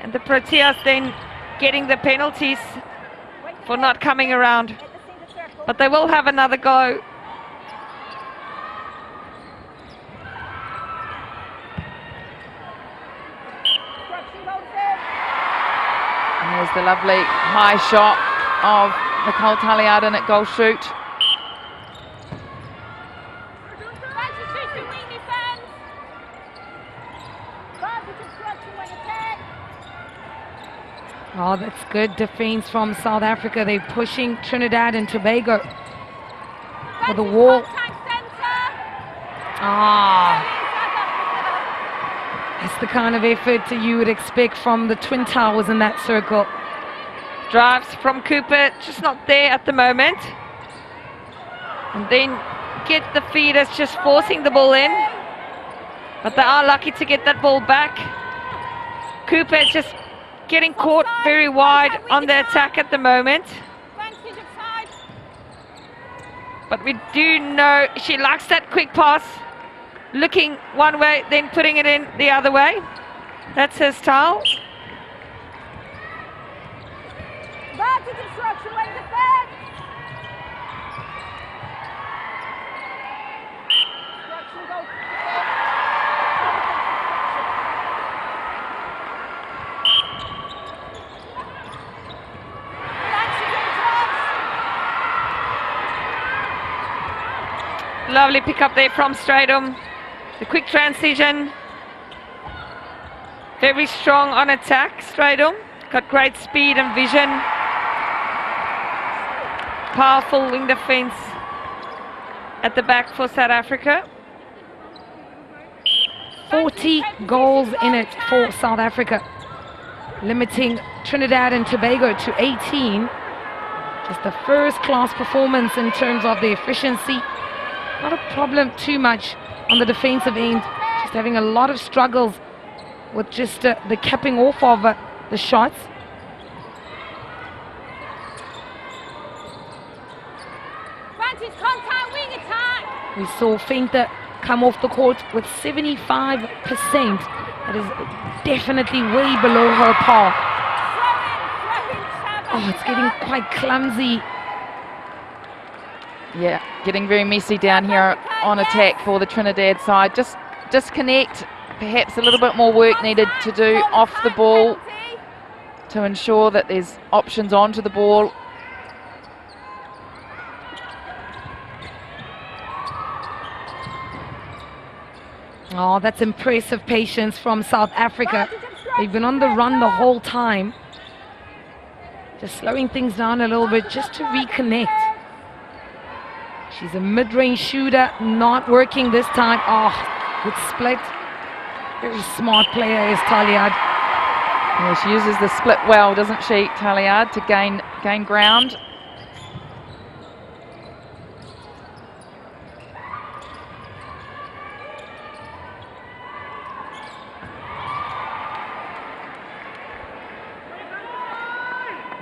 G: And the Proteas then getting the penalties for not coming around. But they will have another go.
F: And there's the lovely high shot of Nicole Taliad in at goal shoot.
C: Oh, that's good defense from South Africa. They're pushing Trinidad and Tobago for the wall. That's the kind of effort you would expect from the Twin Towers in that circle.
G: Drives from Cooper, just not there at the moment. And then get the feeders just forcing the ball in. But they are lucky to get that ball back. Cooper just getting caught very wide on the attack at the moment. But we do know she likes that quick pass. Looking one way, then putting it in the other way. That's her style. Lovely pick up there from Stratum. The quick transition. Very strong on attack, Stratum. Got great speed and vision. Powerful wing defense at the back for South Africa.
C: 40 goals in it for South Africa, limiting Trinidad and Tobago to 18. Just a first-class performance in terms of the efficiency. Not a problem too much on the defensive end, just having a lot of struggles with just the capping off of the shots. We saw Fenta come off the court with 75%. That is definitely way below her par. Oh, it's getting quite clumsy.
F: Yeah, getting very messy down here on attack for the Trinidad side. Just disconnect, perhaps a little bit more work needed to do off the ball to ensure that there's options onto the ball.
C: Oh, that's impressive patience from South Africa. They've been on the run the whole time. Just slowing things down a little bit just to reconnect. She's a mid-range shooter, not working this time. Oh, good split. Very smart player is Taliad.
F: Yeah, she uses the split well, doesn't she, Taliad, to gain ground.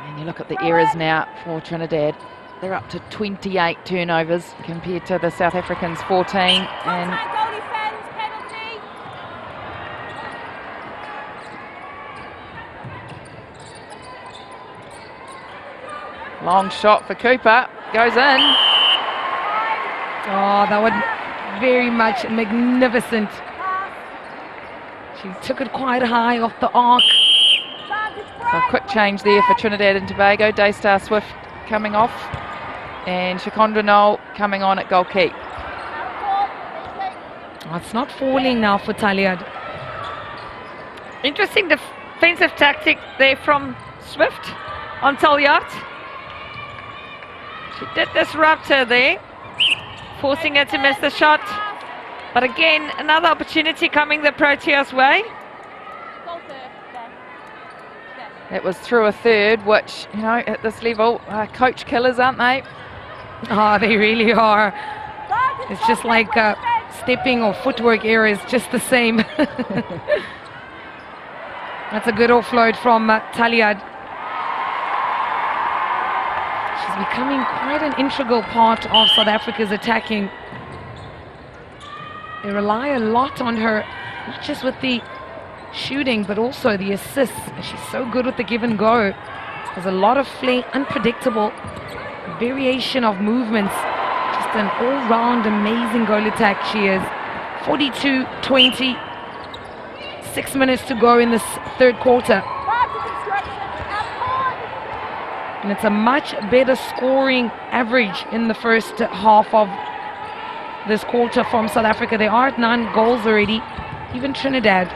F: And you look at the errors now for Trinidad. They're up to 28 turnovers compared to the South Africans' 14. And long shot for Cooper, goes in.
C: Oh, that was very much magnificent. She took it quite high off the arc.
F: So a quick change there for Trinidad and Tobago. Daystar Swift coming off. And Shakondra Knoll coming on at goal keep.
C: Oh, it's not falling now for Taliad.
G: Interesting defensive tactic there from Swift on Taliad. She did disrupt her there, forcing her to miss the shot. But again, another opportunity coming the Proteas' way.
F: It was through a third, which, you know, at this level, coach killers, aren't they?
C: Oh, they really are. It's just like stepping or footwork errors, just the same. That's a good offload from Taliad. She's becoming quite an integral part of South Africa's attacking. They rely a lot on her, not just with the shooting, but also the assists. She's so good with the give and go. There's a lot of flair, unpredictable, variation of movements. Just an all-round amazing goal attack she is. 42-20. 6 minutes to go in this third quarter. And it's a much better scoring average in the first half of this quarter from South Africa. They are at 9 goals already. Even Trinidad,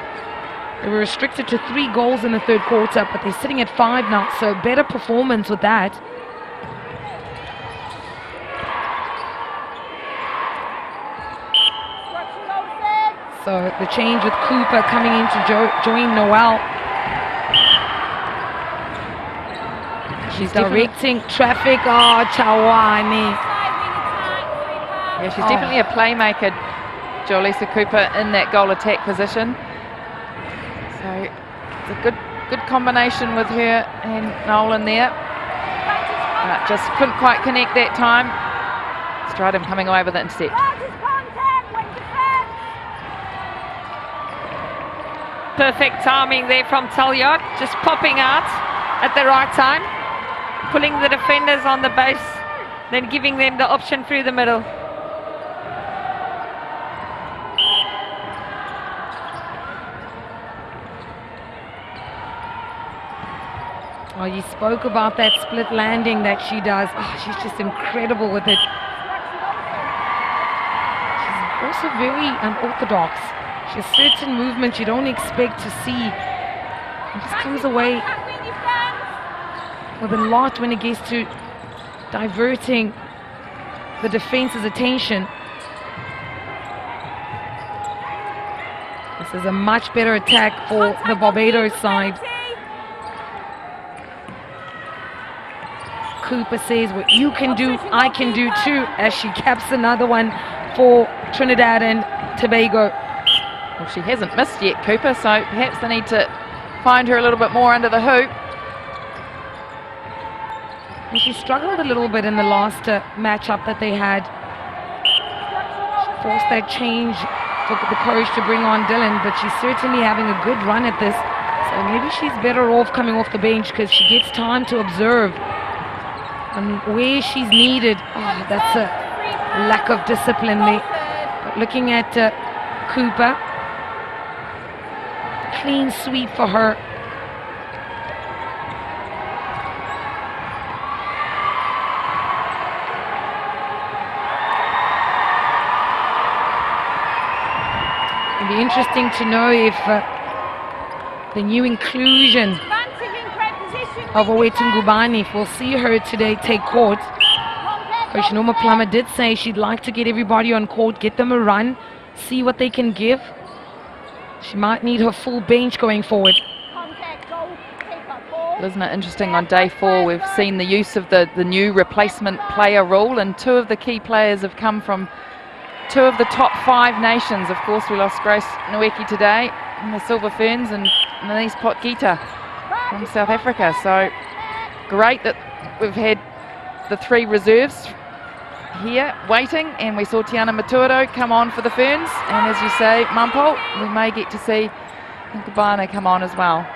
C: they were restricted to 3 goals in the third quarter, but they're sitting at 5 now, so better performance with that. So the change with Cooper coming in to join Noel. She's directing traffic. Oh, Chawani.
F: Yeah, she's definitely a playmaker, Jolisa Cooper, in that goal attack position. So it's a good combination with her and Nolan there. Just couldn't quite connect that time. Stridham coming away with the intercept.
G: Perfect timing there from Talyard, just popping out at the right time, pulling the defenders on the base, then giving them the option through the middle.
C: Oh, you spoke about that split landing that she does. Oh, she's just incredible with it. She's also very unorthodox. She has certain movements you don't expect to see. It just comes away with a lot when it gets to diverting the defense's attention. This is a much better attack for the Barbados side. Cooper says, what you can do, I can do too, as she caps another one for Trinidad and Tobago.
F: Well, she hasn't missed yet, Cooper, so perhaps they need to find her a little bit more under the hoop.
C: And she struggled a little bit in the last matchup that they had. She forced that change, took the courage to bring on Dylan, but she's certainly having a good run at this. So maybe she's better off coming off the bench because she gets time to observe. And where she's needed, oh, that's a lack of discipline there. But looking at Cooper, clean sweep for her. It'll be interesting to know if the new inclusion of Owethu Ngubane, if we'll see her today take court. Coach Norma Plummer did say she'd like to get everybody on court, get them a run, see what they can give. She might need her full bench going forward.
F: Isn't it interesting, on day 4 we've seen the use of the new replacement player rule, and 2 of the key players have come from 2 of the top 5 nations. Of course, we lost Grace Nweki today in the Silver Ferns, and Denise Potgieter from South Africa. So great that we've had the 3 reserves here waiting, and we saw Tiana Matuaro come on for the Ferns, and as you say, Mumpo, we may get to see Ngubane come on as well.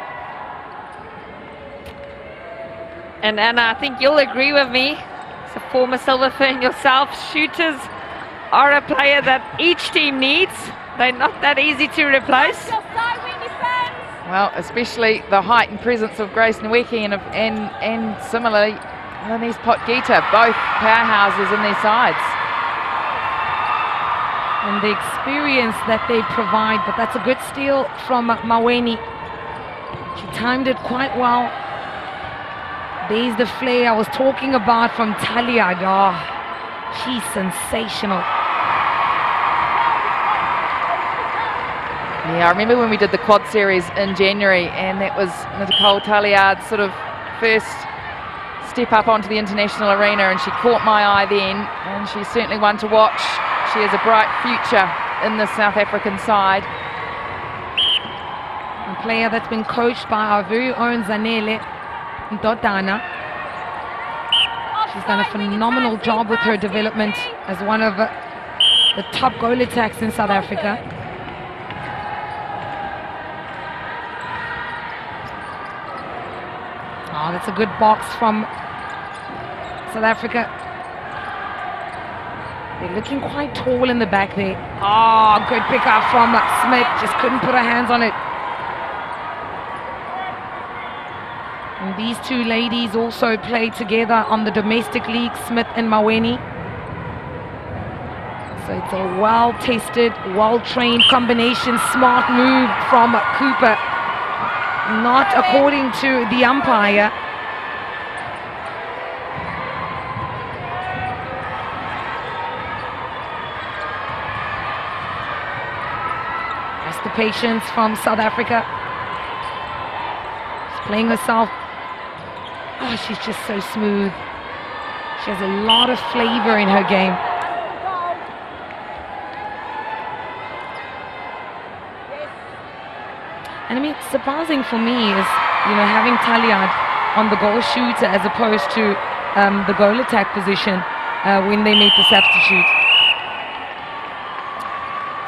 G: And Anna, I think you'll agree with me, as a former Silver Fern yourself, shooters are a player that each team needs. They're not that easy to replace.
F: Well, especially the height and presence of Grace Nweki and similarly Denise Potgieter, both powerhouses in their sides.
C: And the experience that they provide, but that's a good steal from Maweni. She timed it quite well. There's the flair I was talking about from Talia. Oh, she's sensational.
F: Yeah, I remember when we did the quad series in January, and that was Nicole Taliard's sort of first step up onto the international arena, and she caught my eye then, and she's certainly one to watch. She has a bright future in the South African side.
C: A player that's been coached by our very own Zanele Ndodana. She's done a phenomenal job with her development as one of the top goal attacks in South Africa. Oh, that's a good box from South Africa. They're looking quite tall in the back there. Oh, good pick up from Smith. Just couldn't put her hands on it. And these two ladies also play together on the domestic league, Smith and Maweni. So it's a well-tested, well-trained combination. Smart move from Cooper. Not according to the umpire. That's the patience from South Africa. She's playing herself. Oh, she's just so smooth. She has a lot of flavor in her game. And I mean, surprising for me is, you know, having Taliad on the goal shooter as opposed to the goal attack position when they made the substitute.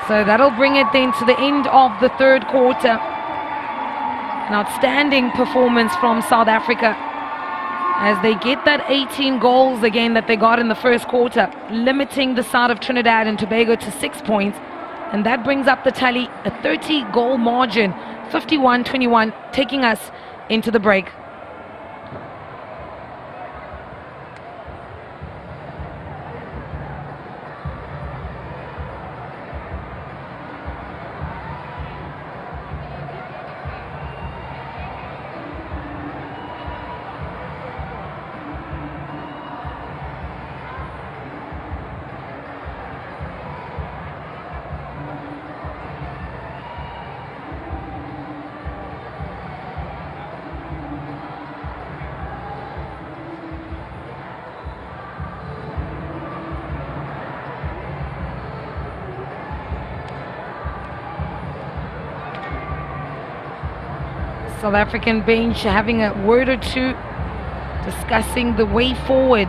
C: So that'll bring it then to the end of the third quarter. An outstanding performance from South Africa as they get that 18 goals again that they got in the first quarter, limiting the side of Trinidad and Tobago to 6 points. And that brings up the tally, a 30-goal margin, 51-21, taking us into the break. South African bench having a word or two, discussing the way forward.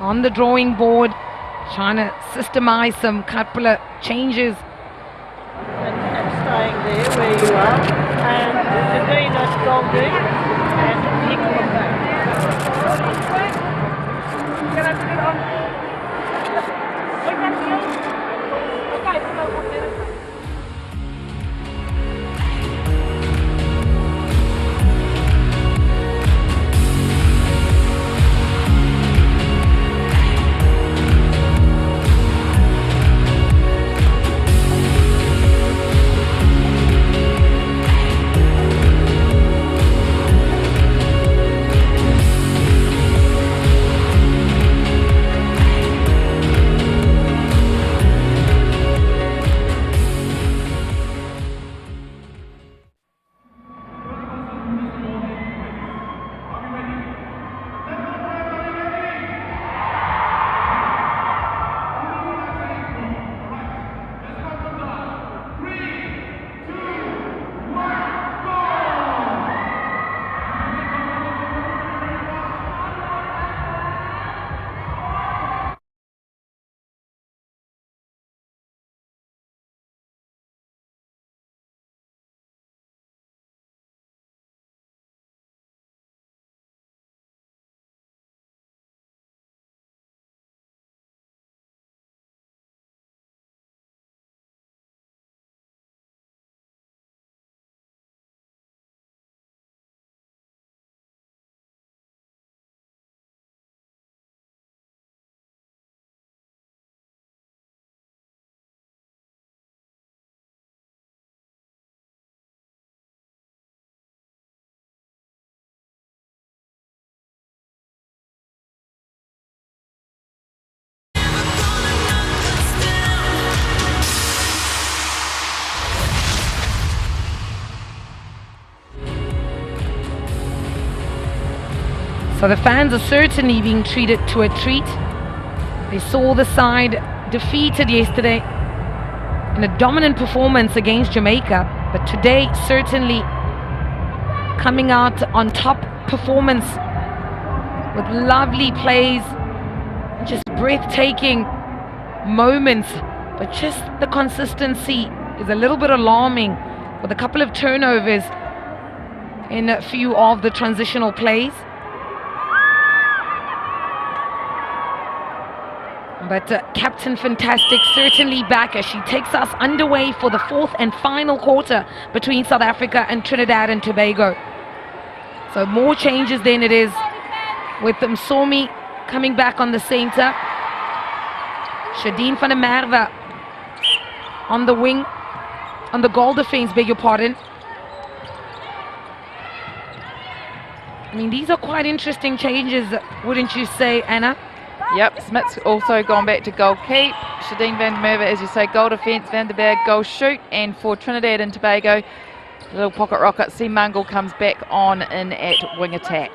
C: On the drawing board, trying to systemize some couple of changes.
H: And staying there where you are, and the very nice goal there, and he come back.
C: So the fans are certainly being treated to a treat. They saw the side defeated yesterday in a dominant performance against Jamaica, but today certainly coming out on top performance with lovely plays, just breathtaking moments, but just the consistency is a little bit alarming with a couple of turnovers in a few of the transitional plays. But Captain Fantastic certainly back as she takes us underway for the fourth and final quarter between South Africa and Trinidad and Tobago. So more changes than it is with Msomi coming back on the center. Shadeen van der Merwe on the wing, on the goal defense, beg your pardon. I mean, these are quite interesting changes, wouldn't you say, Anna?
F: Yep, Smith's also gone back to goal keep. Shadeen van der Merwe, as you say, goal defence, Van der Berg goal shoot. And for Trinidad and Tobago, little pocket rocket, Seamungle comes back on in at wing attack.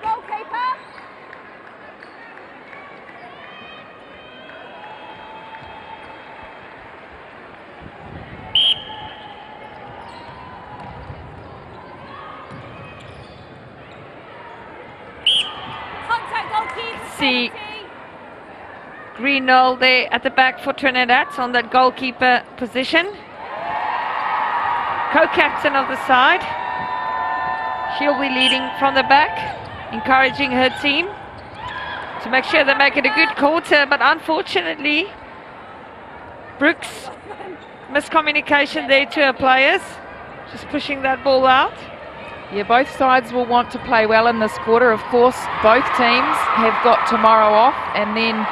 G: See Greenall there at the back for Trinidad on that goalkeeper position. Co-captain of the side. She'll be leading from the back, encouraging her team to make sure they make it a good quarter, but unfortunately Brooks, miscommunication there to her players, just pushing that ball out.
F: Yeah, both sides will want to play well in this quarter. Of course, both teams have got tomorrow off. And then,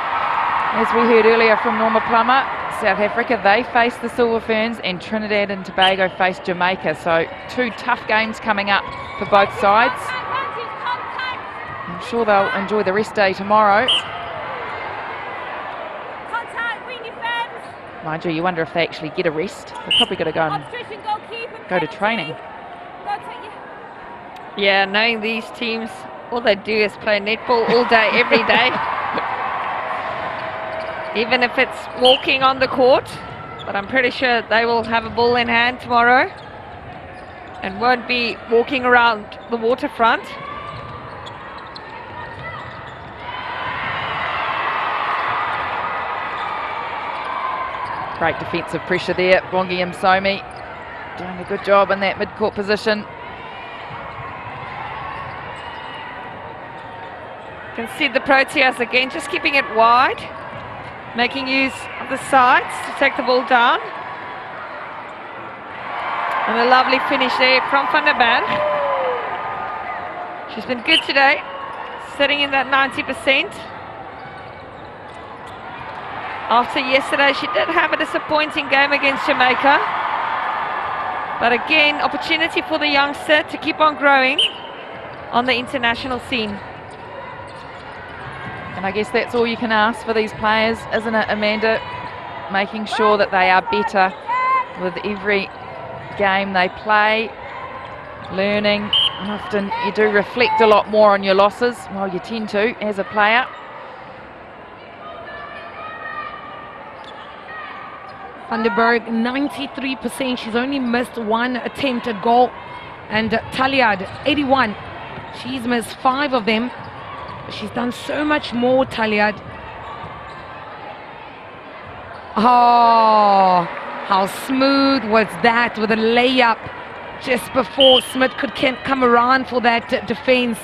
F: as we heard earlier from Norma Plummer, South Africa, they face the Silver Ferns and Trinidad and Tobago face Jamaica. So 2 tough games coming up for both sides. I'm sure they'll enjoy the rest day tomorrow. Mind you, you wonder if they actually get a rest. They're probably going to go to training.
G: Yeah, knowing these teams, all they do is play netball all day, every day. Even if it's walking on the court. But I'm pretty sure they will have a ball in hand tomorrow and won't be walking around the waterfront.
F: Great defensive pressure there. Bongi Msomi doing a good job in that mid-court position.
G: Can see the Proteas again, just keeping it wide, making use of the sides to take the ball down. And a lovely finish there from Van der Berg. She's been good today, sitting in that 90%. After yesterday, she did have a disappointing game against Jamaica. But again, opportunity for the youngster to keep on growing on the international scene.
F: And I guess that's all you can ask for these players, isn't it, Amanda? Making sure that they are better with every game they play, learning. And often you do reflect a lot more on your losses. Well, you tend to as a player.
C: Van der Berg, 93%. She's only missed 1 attempt at goal. And Taliad, 81. She's missed 5 of them. She's done so much more, Taliad. Oh, how smooth was that with a layup just before Smith could come around for that defense.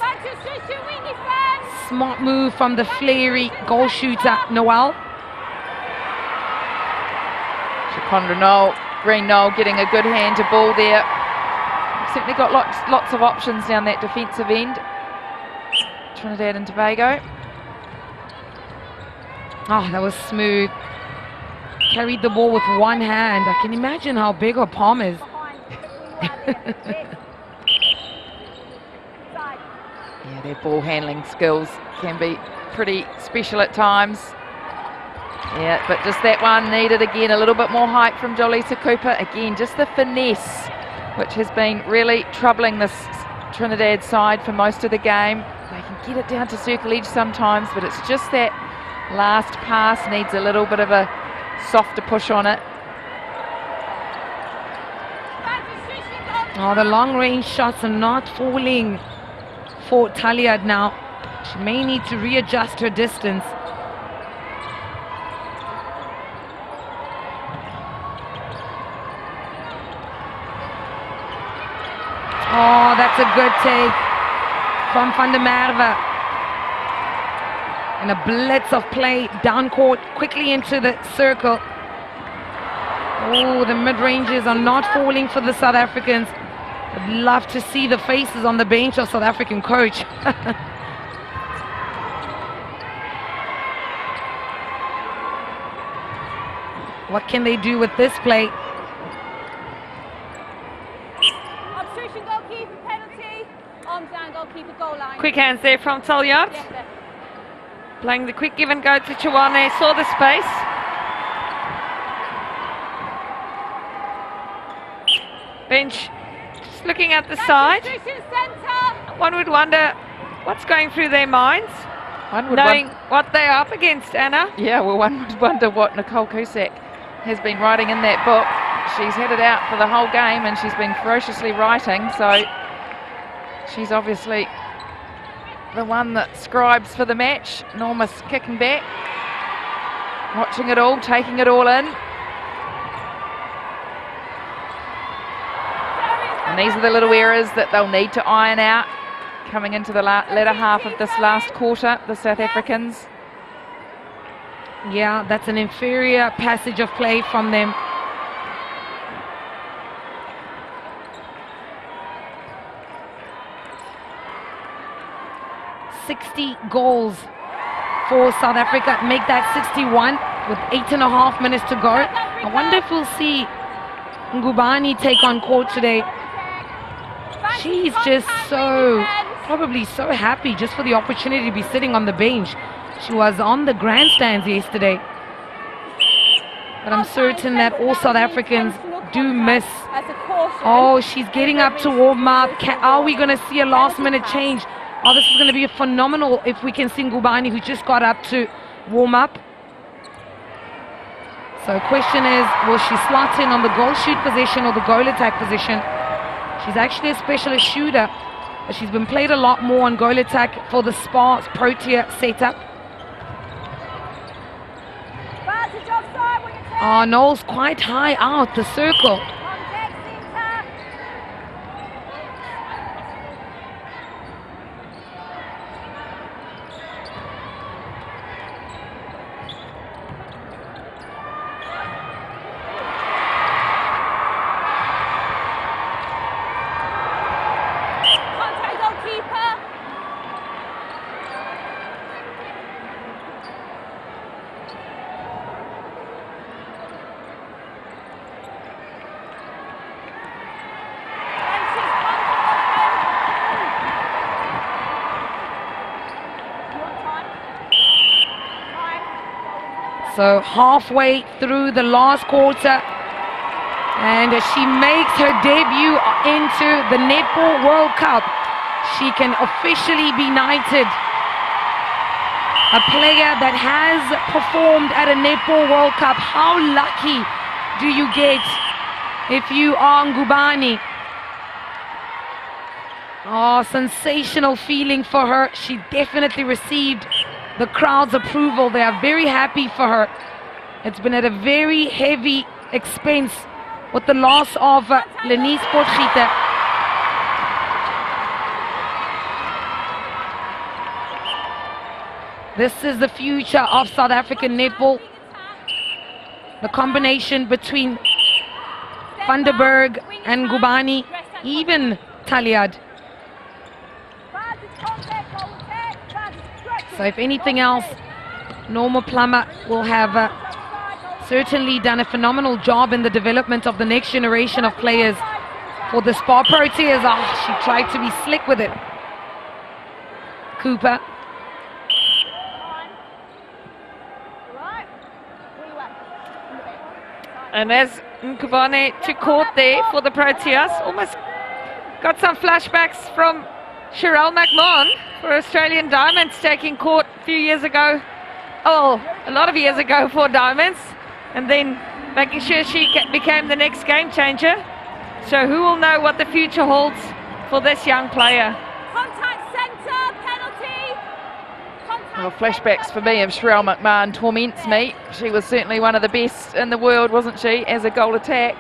C: Smart move from the flary goal shooter, Noel.
F: Chakondra Greenall getting a good hand to ball there. Certainly got lots of options down that defensive end. Trinidad and Tobago.
C: Oh, that was smooth. Carried the ball with one hand. I can imagine how big her palm is.
F: Yeah, their ball handling skills can be pretty special at times. Yeah, but just that one needed again a little bit more height from Jolisa Cooper. Again, just the finesse, which has been really troubling this Trinidad side for most of the game. They can get it down to circle edge sometimes, but it's just that last pass needs a little bit of a softer push on it.
C: Oh, the long range shots are not falling for Taliad now. She may need to readjust her distance. Oh, that's a good take from Van der Merwe. And a blitz of play down court, quickly into the circle. Oh, the mid-ranges are not falling for the South Africans. I'd love to see the faces on the bench of South African coach. What can they do with this play?
E: Obstruction goalkeeper penalty. Arms down goalkeeper goal line.
G: Quick hands there from Talyard. Playing the quick give and go to Chiwane. Saw the space. Bench just looking at the side. One would wonder what's going through their minds, knowing what they're up against, Anna.
F: Yeah, well, one would wonder what Nicole Cusack has been writing in that book. She's had it out for the whole game and she's been ferociously writing, so she's obviously the one that scribes for the match. Norma's kicking back, watching it all, taking it all in. And these are the little errors that they'll need to iron out coming into the latter half of this last quarter, the South Africans.
C: Yeah, that's an inferior passage of play from them. $60 goals for South Africa, make that 61 with 8.5 minutes to go. I wonder if we'll see Ngubane take on court today. She's just probably so happy just for the opportunity to be sitting on the bench. She was on the grandstands yesterday. But I'm certain that all South Africans do miss. Oh, she's getting up to warm up. Are we going to see a last minute change? Oh, this is going to be phenomenal if we can see Ngubane, who just got up to warm up. So question is, will she slot in on the goal shoot position or the goal attack position? She's actually a specialist shooter, but she's been played a lot more on goal attack for the Sparks Protea setup. Oh, Noel's quite high out the circle. So halfway through the last quarter, and she makes her debut into the Netball World Cup. She can officially be knighted. A player that has performed at a Netball World Cup. How lucky do you get if you are Ngubane? Oh, sensational feeling for her. She definitely received the crowd's approval. They are very happy for her. It's been at a very heavy expense with the loss of Lenice Potgieter. This is the future of South African netball. The combination between Van der Berg and Ngubane, even Talyard. So if anything else, Norma Plummer will have certainly done a phenomenal job in the development of the next generation of players for the Spa Proteas. Oh, she tried to be slick with it. Cooper.
G: And as Ngubane took court there for the Proteas, almost got some flashbacks from Sherelle McMahon for Australian Diamonds taking court a few years ago. Oh, a lot of years ago for Diamonds. And then making sure she became the next game changer. So who will know what the future holds for this young player?
E: Contact centre, penalty.
F: Well, flashbacks for me of Sherelle McMahon torments me. She was certainly one of the best in the world, wasn't she, as a goal attack?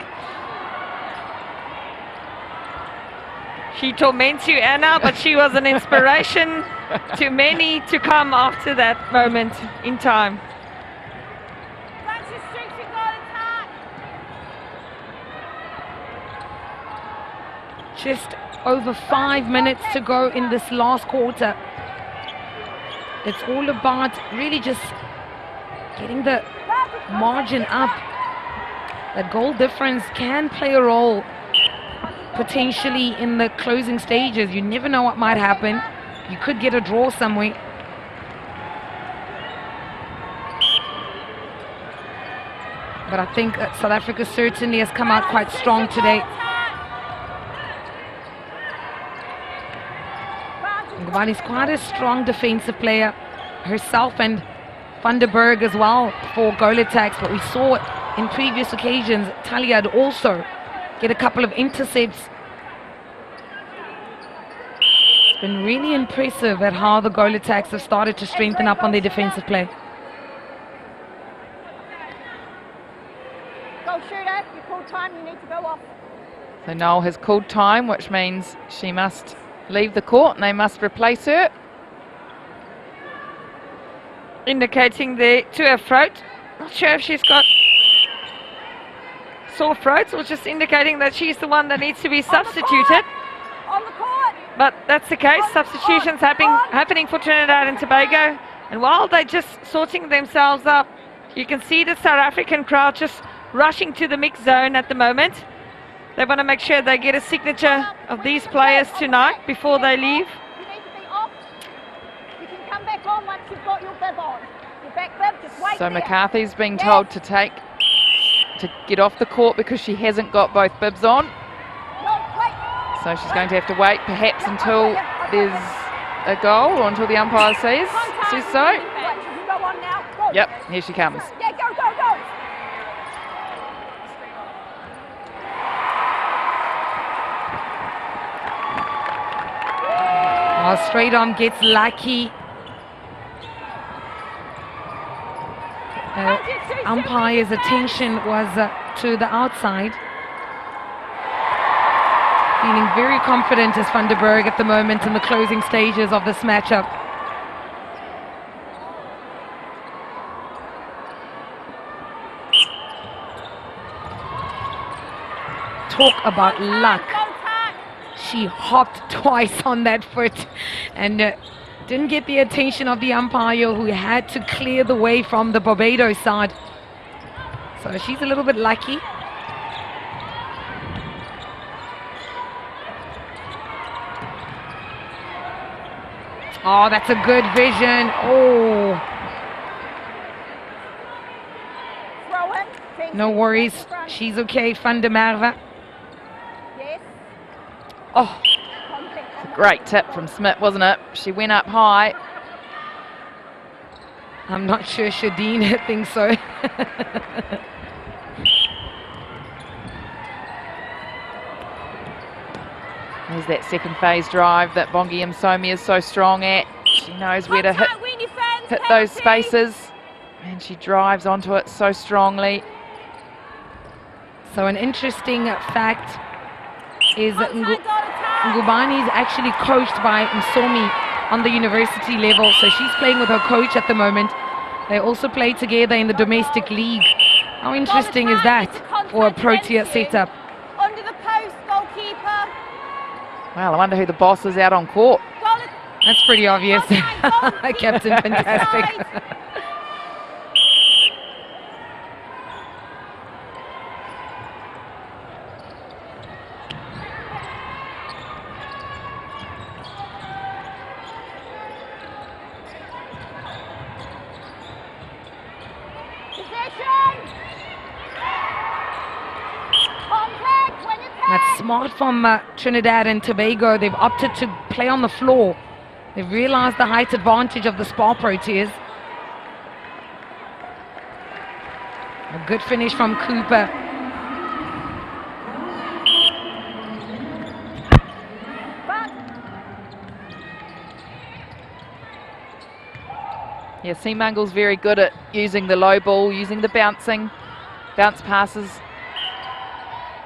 G: She torments you, Anna, but she was an inspiration to many to come after that moment in time.
C: Just over 5 minutes to go in this last quarter. It's all about really just getting the margin up. That goal difference can play a role potentially in the closing stages. You never know what might happen. You could get a draw somewhere. But I think that South Africa certainly has come out quite strong today. Ngubani's quite a strong defensive player herself, and Van der Berg as well for goal attacks. But we saw in previous occasions Taliad also get a couple of intercepts. It's been really impressive at how the goal attacks have started to strengthen up on their defensive play.
E: Go shooter, you call time, you need to go off.
F: So Noel has called time, which means she must leave the court and they must replace her.
G: Indicating there to her throat. Not sure if she's got sore throat or just indicating that she's the one that needs to be substituted.
E: On the court.
G: But that's the case. Substitutions happening for Trinidad and Tobago. And while they're just sorting themselves up, you can see the South African crowd just rushing to the mixed zone at the moment. They want to make sure they get a signature of these players tonight before they leave.
E: You need to be off. You can come back on once you've got your bib on. Your back bib, just wait
F: So
E: there.
F: McCarthy's being told to get off the court because she hasn't got both bibs on. So she's going to have to wait perhaps until there's a goal or until the umpire says so. Yep, here she comes.
E: Yeah, go, go, go.
C: Straight arm gets lucky. Umpire's attention was to the outside. Feeling very confident as Van der Berg at the moment in the closing stages of this matchup. Talk about luck. She hopped twice on that foot and didn't get the attention of the umpire, who had to clear the way from the Barbados side. So she's a little bit lucky. Oh, that's a good vision. Oh. No worries. She's okay, Van der Merwe.
F: Oh, great tip from Smith, wasn't it? She went up high.
C: I'm not sure Shadine thinks so.
F: There's that second phase drive that Bongi Msomi is so strong at. She knows where to hit those spaces, and she drives onto it so strongly.
C: So an interesting fact is that Ngubani is actually coached by Msomi on the university level, so she's playing with her coach at the moment. They also play together in the domestic league. How interesting is that for a Protea setup?
E: Under the post, goalkeeper.
F: Well, I wonder who the boss is out on court.
C: That's pretty obvious. Captain Fantastic. That's smart from Trinidad and Tobago. They've opted to play on the floor. They've realized the height advantage of the Spa Proteas. A good finish from Cooper.
F: Yeah, Seamangel's very good at using the low ball, using the bounce passes.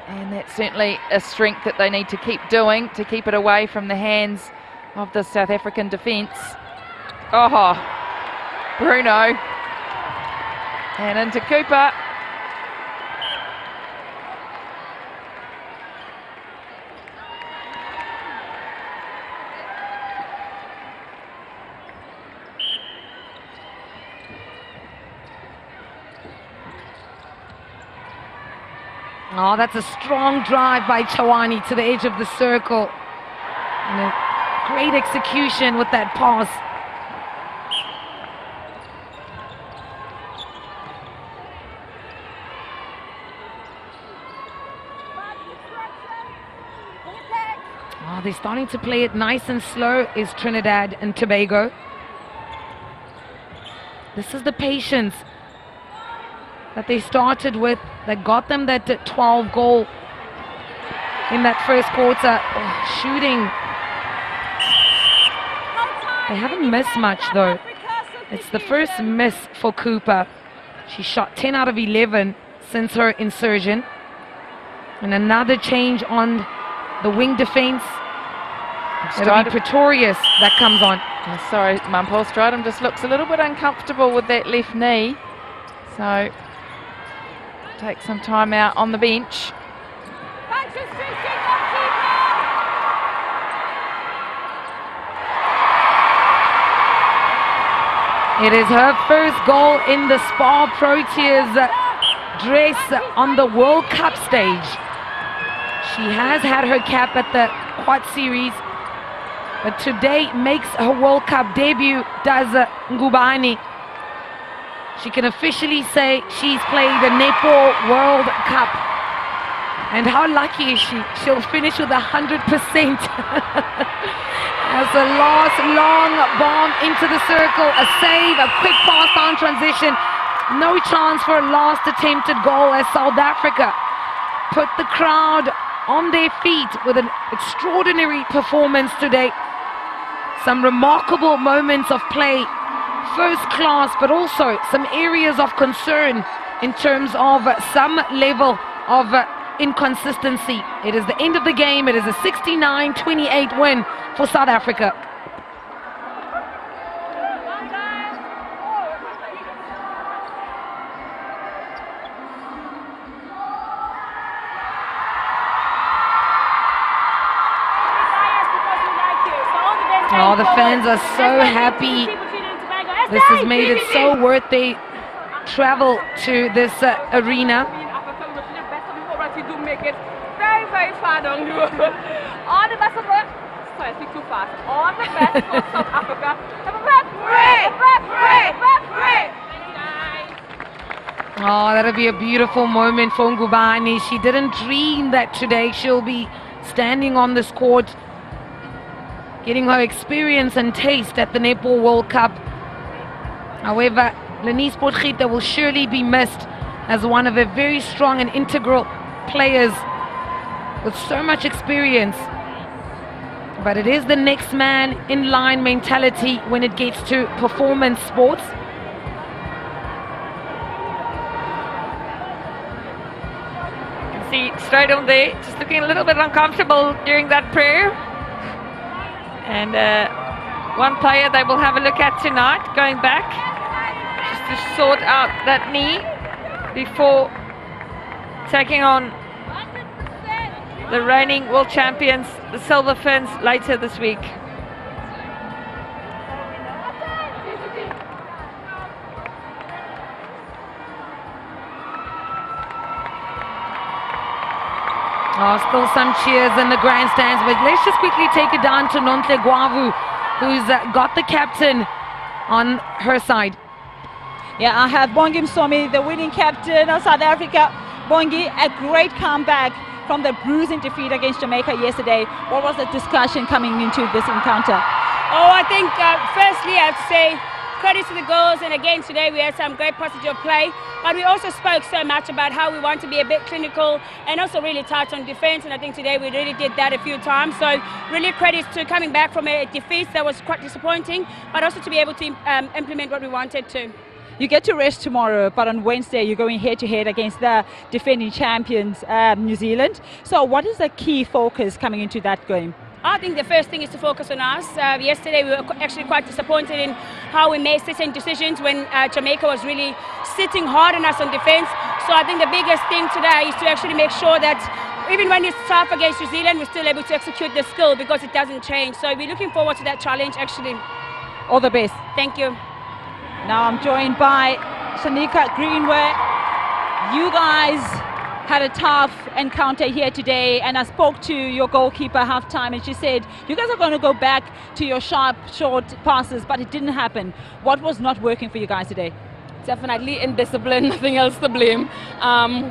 F: And that's certainly a strength that they need to keep doing, to keep it away from the hands of the South African defence. Oh, Bruno. And into Cooper.
C: Oh, that's a strong drive by Chawani to the edge of the circle. And a great execution with that pass. Oh, they're starting to play it nice and slow, is Trinidad and Tobago. This is the patience that they started with that got them that 12 goal in that first quarter. Oh, shooting. They haven't missed much though. It's the first miss for Cooper. She shot 10 out of 11 since her insertion. And another change on the wing defense. It'll be Pretorius that comes on.
F: Oh, sorry, Mumpole. Stridham just looks a little bit uncomfortable with that left knee. So, take some time out on the bench.
C: It is her first goal in the Spar Proteas dress on the World Cup stage. She has had her cap at the Quad Series, but today makes her World Cup debut, does Ngubane. She can officially say she's played the Netball World Cup. And how lucky is she? She'll finish with 100%. As a last long bomb into the circle, a save, a quick pass down transition. No chance for a last attempted goal as South Africa put the crowd on their feet with an extraordinary performance today. Some remarkable moments of play, first class, but also some areas of concern in terms of some level of inconsistency. It is the end of the game. It is a 69-28 win for South Africa. Oh, the fans are so happy. This has made it so worth they travel to this arena.
O: Do make it very, very far down you. All the best of luck. Sorry, I speak too fast. All the best for South Africa.
C: Oh, that'll be a beautiful moment for Ngubane. She didn't dream that today she'll be standing on this court, getting her experience and taste at the Netball World Cup. However, Lenice Potgieter will surely be missed as one of the very strong and integral players with so much experience. But it is the next man in line mentality when it gets to performance sports.
G: You can see straight on there, just looking a little bit uncomfortable during that prayer. And one player they will have a look at tonight, going back, just to sort out that knee before taking on the reigning world champions, the Silver Fins, later this week.
C: Oh, still some cheers in the grandstands, but let's just quickly take it down to Nontle Gwavu, who's got the captain on her side.
J: Yeah, I have Bongi Msomi, the winning captain of South Africa. Bongi, a great comeback from the bruising defeat against Jamaica yesterday. What was the discussion coming into this encounter?
E: Oh, I think firstly I have to say credit to the girls, and again today we had some great passage of play, but we also spoke so much about how we want to be a bit clinical and also really touch on defense, and I think today we really did that a few times. So really credit to coming back from a defeat that was quite disappointing, but also to be able to implement what we wanted to.
J: You get to rest tomorrow, but on Wednesday you're going head-to-head against the defending champions, New Zealand. So what is the key focus coming into that game?
E: I think the first thing is to focus on us. Yesterday we were actually quite disappointed in how we made certain decisions when Jamaica was really sitting hard on us on defence. So I think the biggest thing today is to actually make sure that even when it's tough against New Zealand, we're still able to execute the skill because it doesn't change. So we're looking forward to that challenge actually.
J: All the best.
E: Thank you.
J: Now I'm joined by Shanika Greenway. You guys had a tough encounter here today, and I spoke to your goalkeeper half-time, and she said, you guys are going to go back to your sharp, short passes, but it didn't happen. What was not working for you guys today?
O: Definitely indiscipline, nothing else to blame.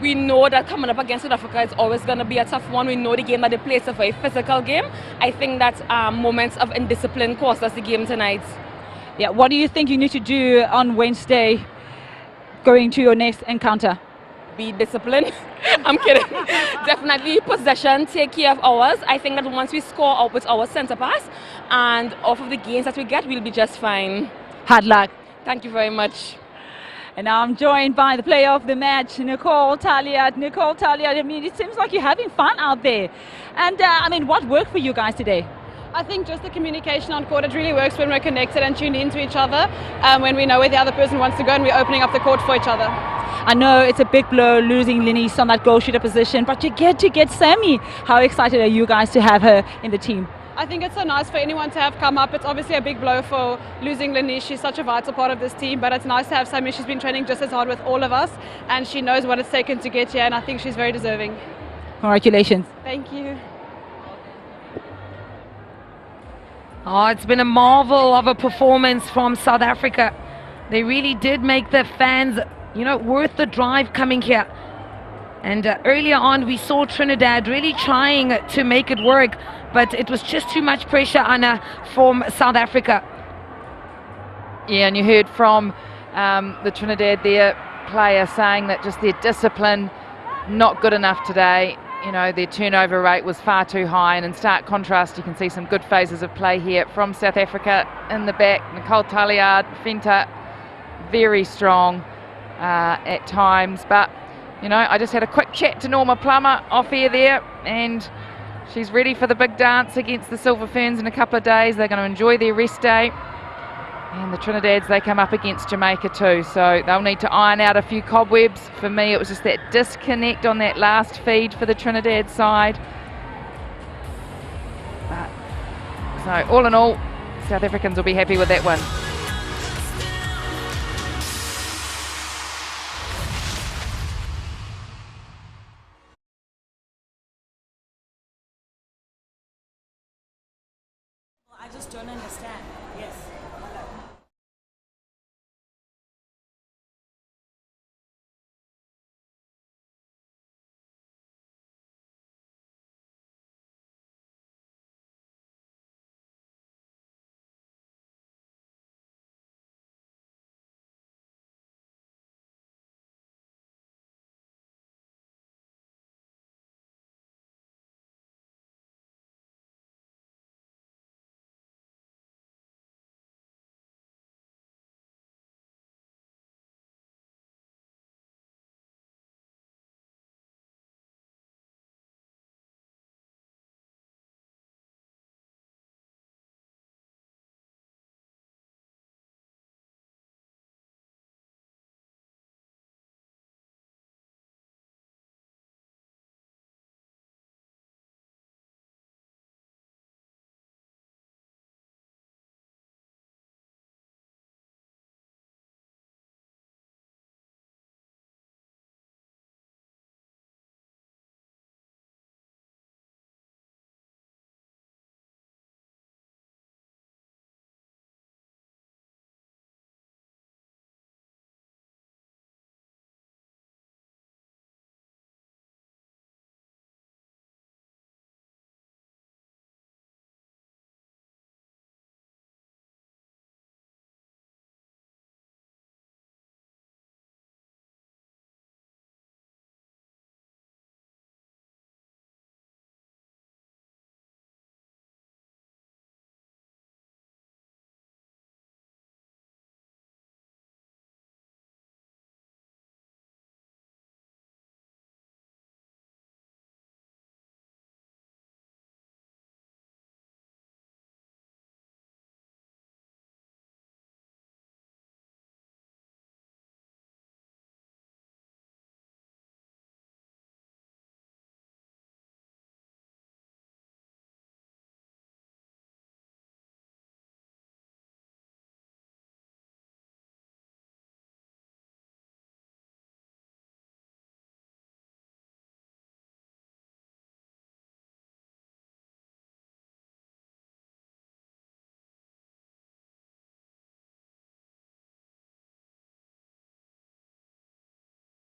O: We know that coming up against South Africa is always going to be a tough one. We know the game that they play is a very physical game. I think that moments of indiscipline cost us the game tonight.
J: Yeah, what do you think you need to do on Wednesday going to your next encounter?
O: Be disciplined. I'm kidding. Definitely possession, take care of ours. I think that once we score out with our centre pass and off of the gains that we get, we'll be just fine.
J: Hard luck.
O: Thank you very much.
J: And now I'm joined by the player of the match, Nicole Talliard. Nicole Talliard, I mean, it seems like you're having fun out there. And I mean, what worked for you guys today?
P: I think just the communication on court, it really works when we're connected and tuned into each other, when we know where the other person wants to go and we're opening up the court for each other.
J: I know it's a big blow losing Lenice on that goal shooter position, but you get to get Sammy. How excited are you guys to have her in the team?
P: I think it's so nice for anyone to have come up. It's obviously a big blow for losing Lenice. She's such a vital part of this team, but it's nice to have Sammy. She's been training just as hard with all of us, and she knows what it's taken to get here, and I think she's very deserving.
J: Congratulations.
P: Thank you.
C: Oh, it's been a marvel of a performance from South Africa. They really did make the fans, worth the drive coming here. And earlier on, we saw Trinidad really trying to make it work, but it was just too much pressure on from South Africa.
F: Yeah, and you heard from the Trinidad their player saying that just their discipline not good enough today. Their turnover rate was far too high, and in stark contrast you can see some good phases of play here from South Africa in the back. Nicole Talliard, Fenta, very strong at times, but I just had a quick chat to Norma Plummer off air there, and she's ready for the big dance against the Silver Ferns in a couple of days. They're going to enjoy their rest day. And the Trinidadians, they come up against Jamaica too, so they'll need to iron out a few cobwebs. For me, it was just that disconnect on that last feed for the Trinidad side. So all in all, South Africans will be happy with that one.
L: I just don't understand. Yes.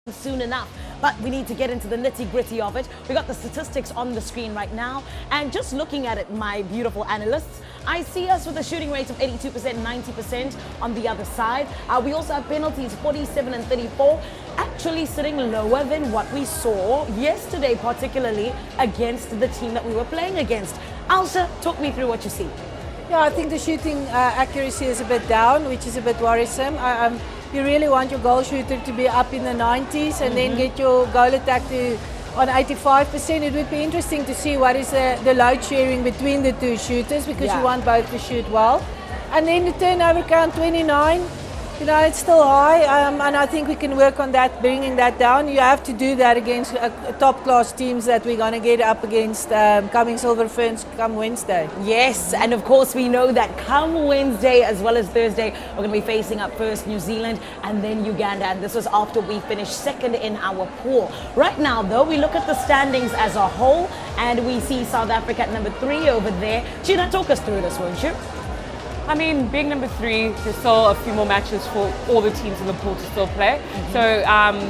L: soon enough, but we need to get into the nitty-gritty of it. We got the statistics on the screen right now, and just looking at it, my beautiful analysts, I see us with a shooting rate of 82%, 90% on the other side. We also have penalties 47 and 34, actually sitting lower than what we saw yesterday, particularly against the team that we were playing against. Alsha, talk me through what you see.
N: Yeah, I think the shooting accuracy is a bit down, which is a bit worrisome. You really want your goal shooter to be up in the 90s and then get your goal attack to on 85%. It would be interesting to see what is the load sharing between the two shooters, because you want both to shoot well. And then the turnover count 29. You know, it's still high, and I think we can work on that, bringing that down. You have to do that against top-class teams that we're going to get up against coming Silver Ferns come Wednesday.
L: Yes, and of course we know that come Wednesday as well as Thursday, we're going to be facing up first New Zealand and then Uganda, and this was after we finished second in our pool. Right now, though, we look at the standings as a whole, and we see South Africa at number 3 over there. Gina, talk us through this, won't you?
M: I mean, being number 3, there's still a few more matches for all the teams in the pool to still play. So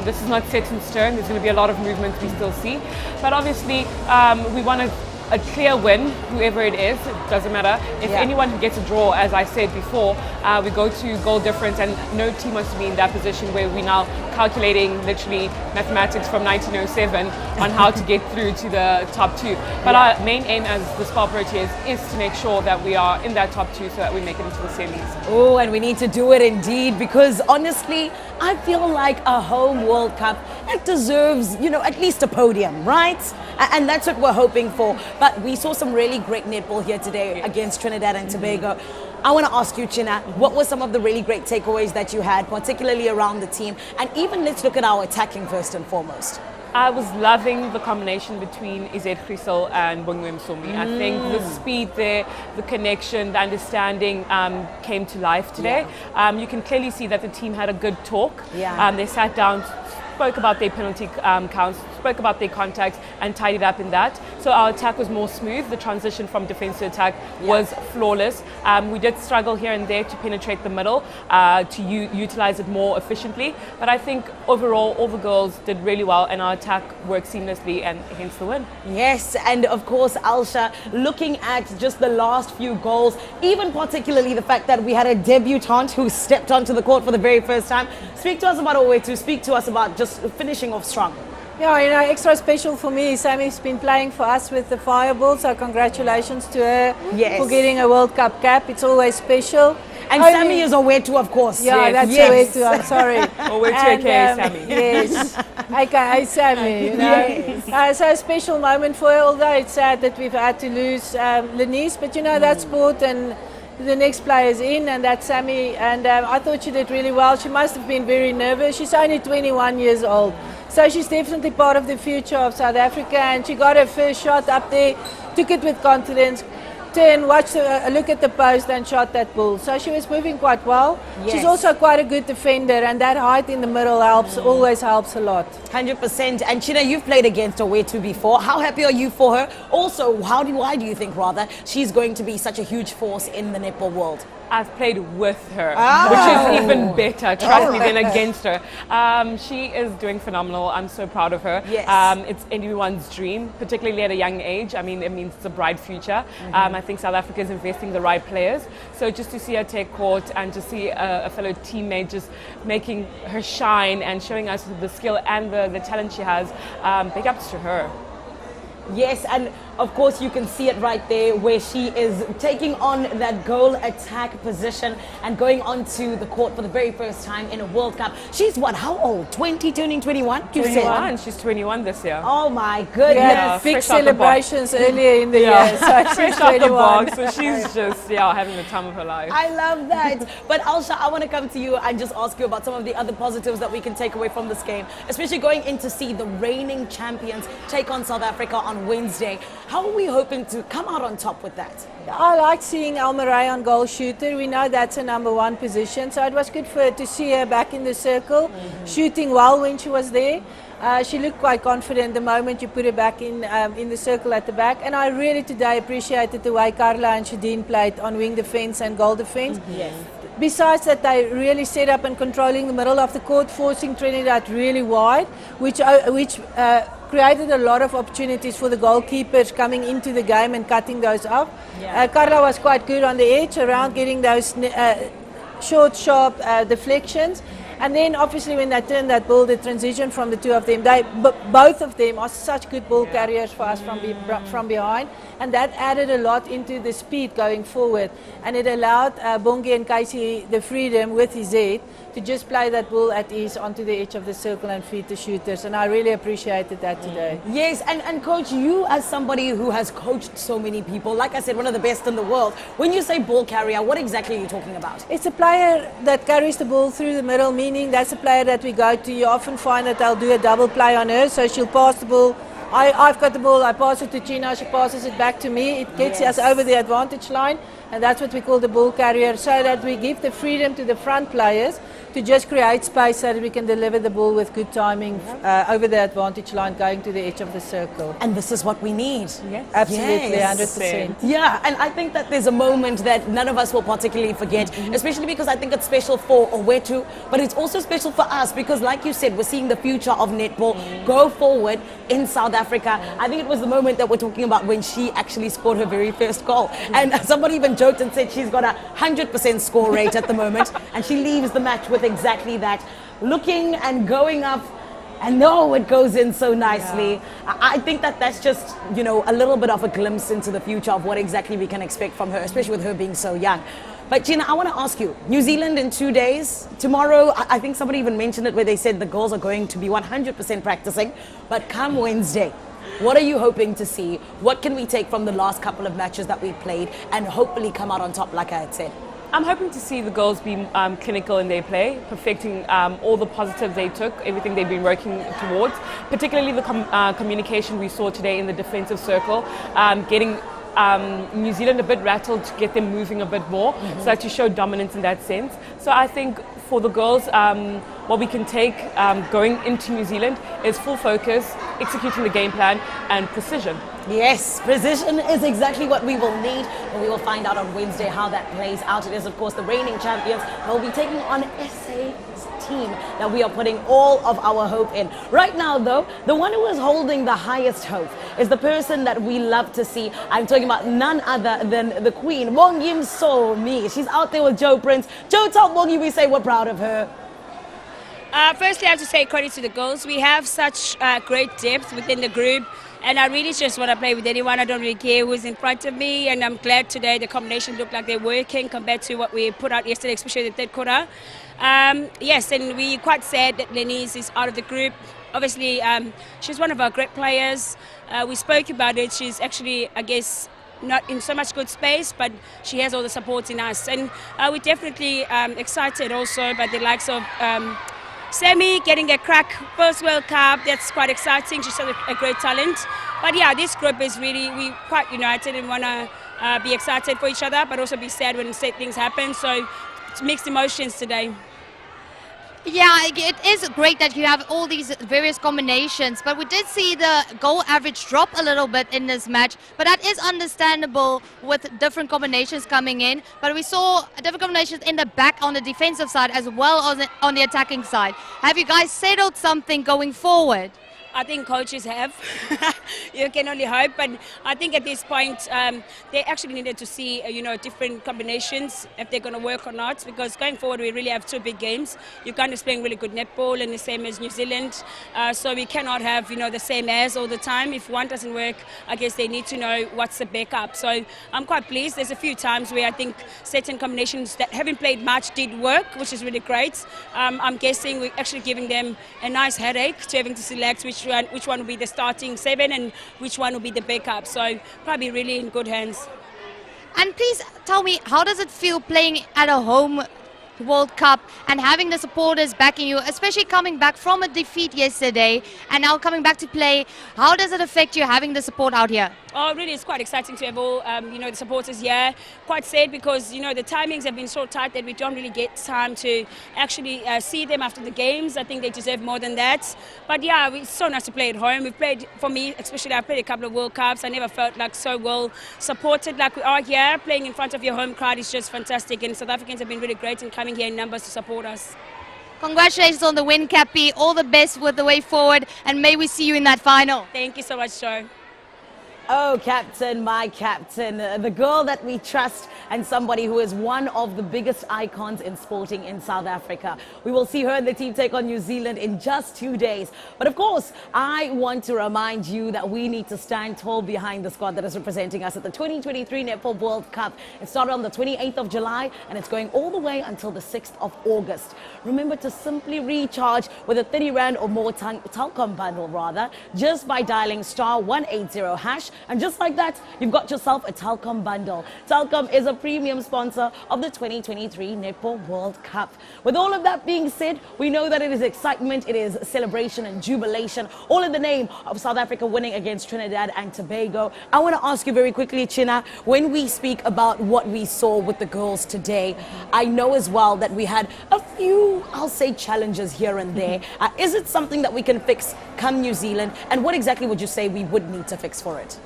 M: this is not set in stone. There's going to be a lot of movements we still see. But obviously, we want a clear win, whoever it is. It doesn't matter. If anyone who gets a draw, as I said before, we go to goal difference, and no team wants to be in that position where we're now calculating literally mathematics from 1907 on how to get through to the top 2. But our main aim as the Spar Proteas is to make sure that we are in that top 2 so that we make it into the semis.
L: Oh, and we need to do it indeed, because honestly, I feel like a home World Cup, it deserves, you know, at least a podium, right? And that's what we're hoping for. But we saw some really great netball here today against Trinidad and Tobago. I want to ask you, China, what were some of the really great takeaways that you had, particularly around the team? And even let's look at our attacking first and foremost.
M: I was loving the combination between Izet Chrysel and Bongiwe Msomi. I think the speed there, the connection, the understanding came to life today. You can clearly see that the team had a good talk. They sat down, spoke about their penalty counts, spoke about their contacts, and tidied up in that. So our attack was more smooth. The transition from defense to attack was flawless. We did struggle here and there to penetrate the middle, to utilize it more efficiently. But I think overall, all the girls did really well, and our attack worked seamlessly, and hence the win.
L: Yes, and of course, Alsha, looking at just the last few goals, even particularly the fact that we had a debutante who stepped onto the court for the very first time. Speak to us about Owetu, speak to us about just finishing off strong.
N: Yeah, you know, extra special for me. Sammy's been playing for us with the Fireball, so congratulations to her for getting a World Cup cap. It's always special.
L: And Sammy is Owetu, of course.
N: Yeah, that's Owetu, I'm sorry.
M: Owetu, aka Sammy.
N: Yes, aka Sammy, you know. So a special moment for her, although it's sad that we've had to lose Lenice, but you know, that's sport, and the next player is in, and that's Sammy, and I thought she did really well. She must have been very nervous. She's only 21 years old. So she's definitely part of the future of South Africa, and she got her first shot up there, took it with confidence, turned, watched a look at the post and shot that ball. So she was moving quite well. She's also quite a good defender, and that height in the middle helps, always helps a lot.
L: 100%. And China, you've played against Owetu before. How happy are you for her? Also, why do you think rather she's going to be such a huge force in the netball world?
M: I've played with her, which is even better, trust me, than against her. She is doing phenomenal. I'm so proud of her. It's anyone's dream, particularly at a young age. I mean, it means it's a bright future. I think South Africa is investing the right players. So just to see her take court and to see a fellow teammate just making her shine and showing us the skill and the talent she has, big ups to her.
L: Yes, and of course you can see it right there where she is taking on that goal attack position and going onto the court for the very first time in a World Cup. She's what, how old? 20, turning 21?
M: 21, she's 21 this year.
L: Oh my goodness.
N: Yeah, big celebrations earlier in the year. So she's
M: fresh out the
N: 21.
M: box, so she's just having the time of her life.
L: I love that. But Alsha, I want to come to you and just ask you about some of the other positives that we can take away from this game, especially going in to see the reigning champions take on South Africa on Wednesday. How are we hoping to come out on top with that?
N: I like seeing Almaray on goal shooter. We know that's a #1 position, so it was good for her to see her back in the circle, shooting well when she was there. She looked quite confident the moment you put her back in the circle at the back. And I really today appreciated the way Carla and Shadeen played on wing defense and goal defense. besides that, they really set up and controlling the middle of the court, forcing Trinidad really wide, which created a lot of opportunities for the goalkeepers coming into the game and cutting those off. Carla was quite good on the edge around getting those short, sharp deflections. And then obviously when they turned that ball, the transition from the two of them, both of them are such good ball carriers for us from behind. And that added a lot into the speed going forward. And it allowed Bongi and Casey the freedom with his head to just play that ball at ease onto the edge of the circle and feed the shooters. And I really appreciated that today.
L: Yes, and Coach, you as somebody who has coached so many people, like I said, one of the best in the world, when you say ball carrier, what exactly are you talking about?
N: It's a player that carries the ball through the middle, meaning that's a player that we go to. You often find that they'll do a double play on her, so she'll pass the ball. I've got the ball, I pass it to Chino, she passes it back to me. It gets us over the advantage line, and that's what we call the ball carrier, so that we give the freedom to the front players to just create space so that we can deliver the ball with good timing over the advantage line going to the edge of the circle.
L: And this is what we need.
N: Yes. Absolutely, 100%.
L: Yeah, and I think that there's a moment that none of us will particularly forget, especially because I think it's special for Owetu, but it's also special for us because, like you said, we're seeing the future of netball go forward in South Africa. I think it was the moment that we're talking about when she actually scored her very first goal. And somebody even joked and said she's got a 100% score rate at the moment, and she leaves the match with exactly that, looking and going up, and it goes in so nicely. I think that that's just, you know, a little bit of a glimpse into the future of what exactly we can expect from her, especially with her being so young. But Gina, I want to ask you, New Zealand in 2 days, tomorrow, I think somebody even mentioned it where they said the girls are going to be 100% practicing, but come Wednesday, what are you hoping to see? What can we take from the last couple of matches that we played and hopefully come out on top, like I had said?
M: I'm hoping to see the girls be clinical in their play, perfecting all the positives they took, everything they've been working towards, particularly the communication we saw today in the defensive circle, getting New Zealand a bit rattled to get them moving a bit more, so to show dominance in that sense. So I think for the girls, what we can take going into New Zealand is full focus, executing the game plan, and precision.
L: Yes, precision is exactly what we will need, and we will find out on Wednesday how that plays out. It is, of course, the reigning champions that will be taking on SABC team that we are putting all of our hope in. Right now, though, the one who is holding the highest hope is the person that we love to see. I'm talking about none other than the Queen, Bongi Msomi. She's out there with Joe Prince. Joe, tell Bongi we say we're proud of her.
E: Firstly, I have to say credit to the girls. We have such great depth within the group, and I really just want to play with anyone. I don't really care who's in front of me, and I'm glad today the combination looked like they're working compared to what we put out yesterday, especially the third quarter. Yes, and we're quite sad that Lenise is out of the group. Obviously, she's one of our great players. We spoke about it. She's actually, I guess, not in so much good space, but she has all the support in us. And we're definitely excited also by the likes of Sammy getting a crack first World Cup. That's quite exciting. She's such a great talent. But yeah, this group is really, we quite united and want to be excited for each other, but also be sad when sad things happen. So it's mixed emotions today.
Q: Yeah, it is great that you have all these various combinations, but we did see the goal average drop a little bit in this match, but that is understandable with different combinations coming in. But we saw different combinations in the back on the defensive side as well as on the attacking side. Have you guys settled something going forward?
E: I think coaches have. You can only hope, but I think at this point they actually needed to see different combinations if they're going to work or not, because going forward we really have two big games. Uganda's playing really good netball and the same as New Zealand, so we cannot have the same as all the time. If one doesn't work, I guess they need to know what's the backup. So I'm quite pleased. There's a few times where I think certain combinations that haven't played much did work, which is really great. I'm guessing we're actually giving them a nice headache to having to select which one will be the starting 7 and which one will be the backup. So probably really in good hands.
Q: And please tell me, how does it feel playing at a home World Cup and having the supporters backing you, especially coming back from a defeat yesterday and now coming back to play? How does it affect you having the support out here?
E: Oh, really, it's quite exciting to have all, the supporters here. Quite sad because, the timings have been so tight that we don't really get time to actually see them after the games. I think they deserve more than that. But yeah, it's so nice to play at home. We've played, for me, especially I played a couple of World Cups. I never felt like so well supported like we are here. Playing in front of your home crowd is just fantastic. And South Africans have been really great in coming here in numbers to support us.
Q: Congratulations on the win, Cappy. All the best with the way forward, and may we see you in that final.
E: Thank you so much, Joe.
L: Oh, Captain, my Captain, the girl that we trust and somebody who is one of the biggest icons in sporting in South Africa. We will see her and the team take on New Zealand in just 2 days. But of course, I want to remind you that we need to stand tall behind the squad that is representing us at the 2023 Netball World Cup. It started on the 28th of July and it's going all the way until the 6th of August. Remember to simply recharge with a 30 Rand or more Telkom bundle just by dialing *180#. And just like that, you've got yourself a Telkom bundle. Telkom is a premium sponsor of the 2023 Netball World Cup. With all of that being said, we know that it is excitement, it is celebration and jubilation, all in the name of South Africa winning against Trinidad and Tobago. I want to ask you very quickly, China, when we speak about what we saw with the girls today, I know as well that we had a few, I'll say, challenges here and there. Is it something that we can fix come New Zealand? And what exactly would you say we would need to fix for it?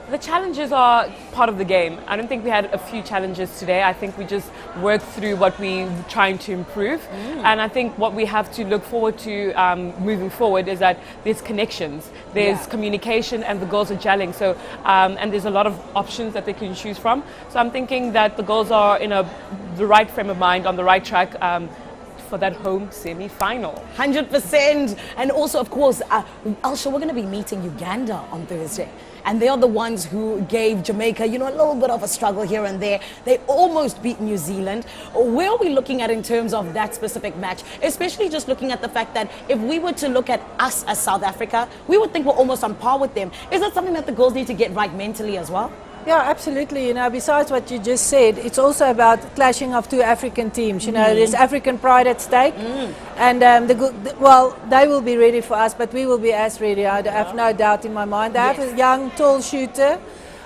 M: The challenges are part of the game. I don't think we had a few challenges today. I think we just worked through what we're trying to improve. And I think what we have to look forward to moving forward is that there's connections, there's communication, and the girls are gelling. So, and there's a lot of options that they can choose from. So I'm thinking that the girls are in the right frame of mind, on the right track, for that home semi-final.
L: 100%. And also, of course, Elsha, we're going to be meeting Uganda on Thursday. And they are the ones who gave Jamaica, a little bit of a struggle here and there. They almost beat New Zealand. Where are we looking at in terms of that specific match? Especially just looking at the fact that if we were to look at us as South Africa, we would think we're almost on par with them. Is that something that the girls need to get right mentally as well?
N: Yeah, absolutely. Besides what you just said, it's also about clashing of two African teams. There's African pride at stake, and they will be ready for us, but we will be as ready. I have no doubt in my mind. They have a young, tall shooter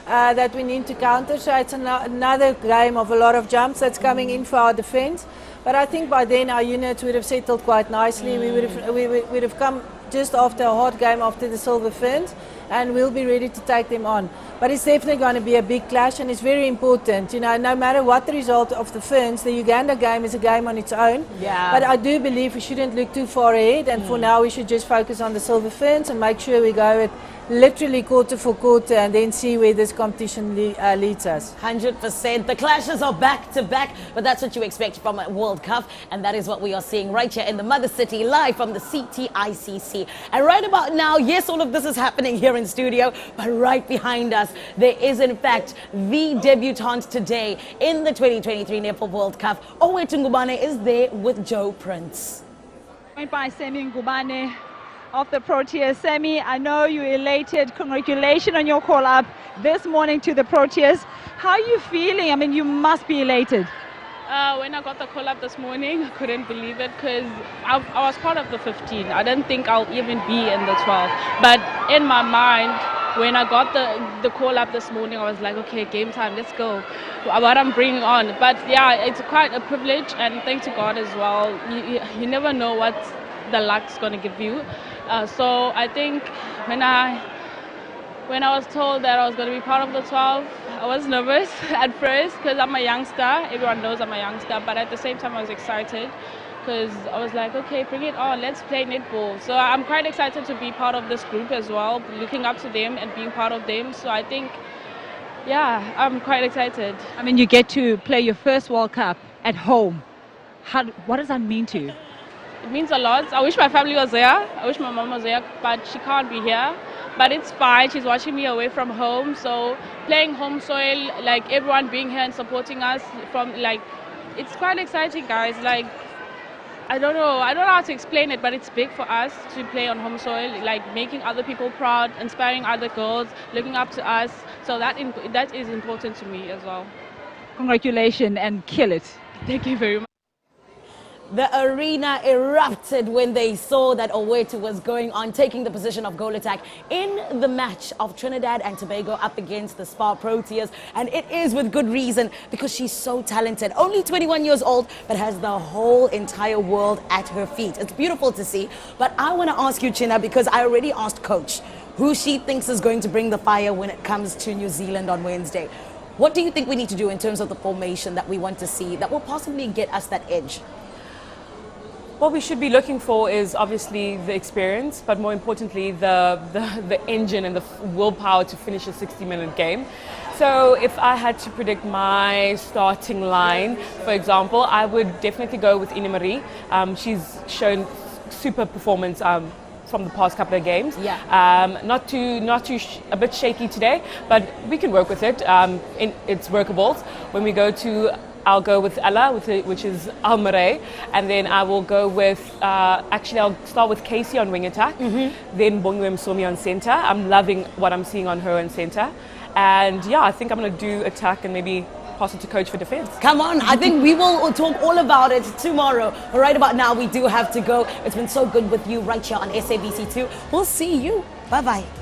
N: that we need to counter. So it's another game of a lot of jumps that's coming in for our defence. But I think by then our units would have settled quite nicely. We would have come just after a hard game after the Silver Ferns, and we'll be ready to take them on. But it's definitely going to be a big clash, and it's very important. No matter what the result of the Ferns, the Uganda game is a game on its own. Yeah. But I do believe we shouldn't look too far ahead, and for now we should just focus on the Silver Ferns and make sure we go at literally quarter for quarter and then see where this competition leads us.
L: 100%. The clashes are back to back, but that's what you expect from a World Cup, and that is what we are seeing right here in the Mother City, live from the CTICC. And right about now, yes, all of this is happening here in studio, but right behind us, there is in fact the debutante today in the 2023 Netball World Cup. Owethu Ngubane is there with Joe Prince.
J: Joined by Semi Ngubane of the Proteas. Semi, I know you're elated. Congratulations on your call up this morning to the Proteas. How are you feeling? I mean, you must be elated.
O: When I got the call up this morning, I couldn't believe it because I was part of the 15. I didn't think I'll even be in the 12. But in my mind, when I got the call up this morning, I was like, okay, game time, let's go. What I'm bringing on. But yeah, it's quite a privilege, and thanks to God as well. You never know what the luck's going to give you. So I think when I was told that I was going to be part of the 12, I was nervous at first because I'm a youngster. Everyone knows I'm a youngster, but at the same time I was excited because I was like, okay, bring it on, let's play netball. So I'm quite excited to be part of this group as well, looking up to them and being part of them. So I think, yeah, I'm quite excited.
J: I mean, you get to play your first World Cup at home. What does that mean to you?
O: It means a lot. I wish my family was there. I wish my mom was there, but she can't be here. But it's fine. She's watching me away from home. So playing home soil, like everyone being here and supporting us it's quite exciting, guys. I don't know how to explain it, but it's big for us to play on home soil, making other people proud, inspiring other girls, looking up to us. So that is important to me as well.
J: Congratulations and kill it.
O: Thank you very much.
L: The arena erupted when they saw that Owethu was going on, taking the position of goal attack in the match of Trinidad and Tobago up against the Spar Proteas. And it is with good reason, because she's so talented. Only 21 years old, but has the whole entire world at her feet. It's beautiful to see. But I want to ask you, China, because I already asked Coach who she thinks is going to bring the fire when it comes to New Zealand on Wednesday. What do you think we need to do in terms of the formation that we want to see that will possibly get us that edge?
M: What we should be looking for is obviously the experience, but more importantly, the engine and the willpower to finish a 60-minute game. So if I had to predict my starting line, for example, I would definitely go with Ine Marie. She's shown super performance from the past couple of games.
L: Yeah.
M: A bit shaky today, but we can work with it. It's workable. When we go to, I'll go with Ella, which is Almere, and then I will go with, actually I'll start with Casey on wing attack, then Bongiwe Msomi on centre. I'm loving what I'm seeing on her in centre. And yeah, I think I'm going to do attack and maybe pass it to Coach for defence.
L: Come on, I think we will talk all about it tomorrow. Right about now, we do have to go. It's been so good with you right here on SABC2. We'll see you. Bye-bye.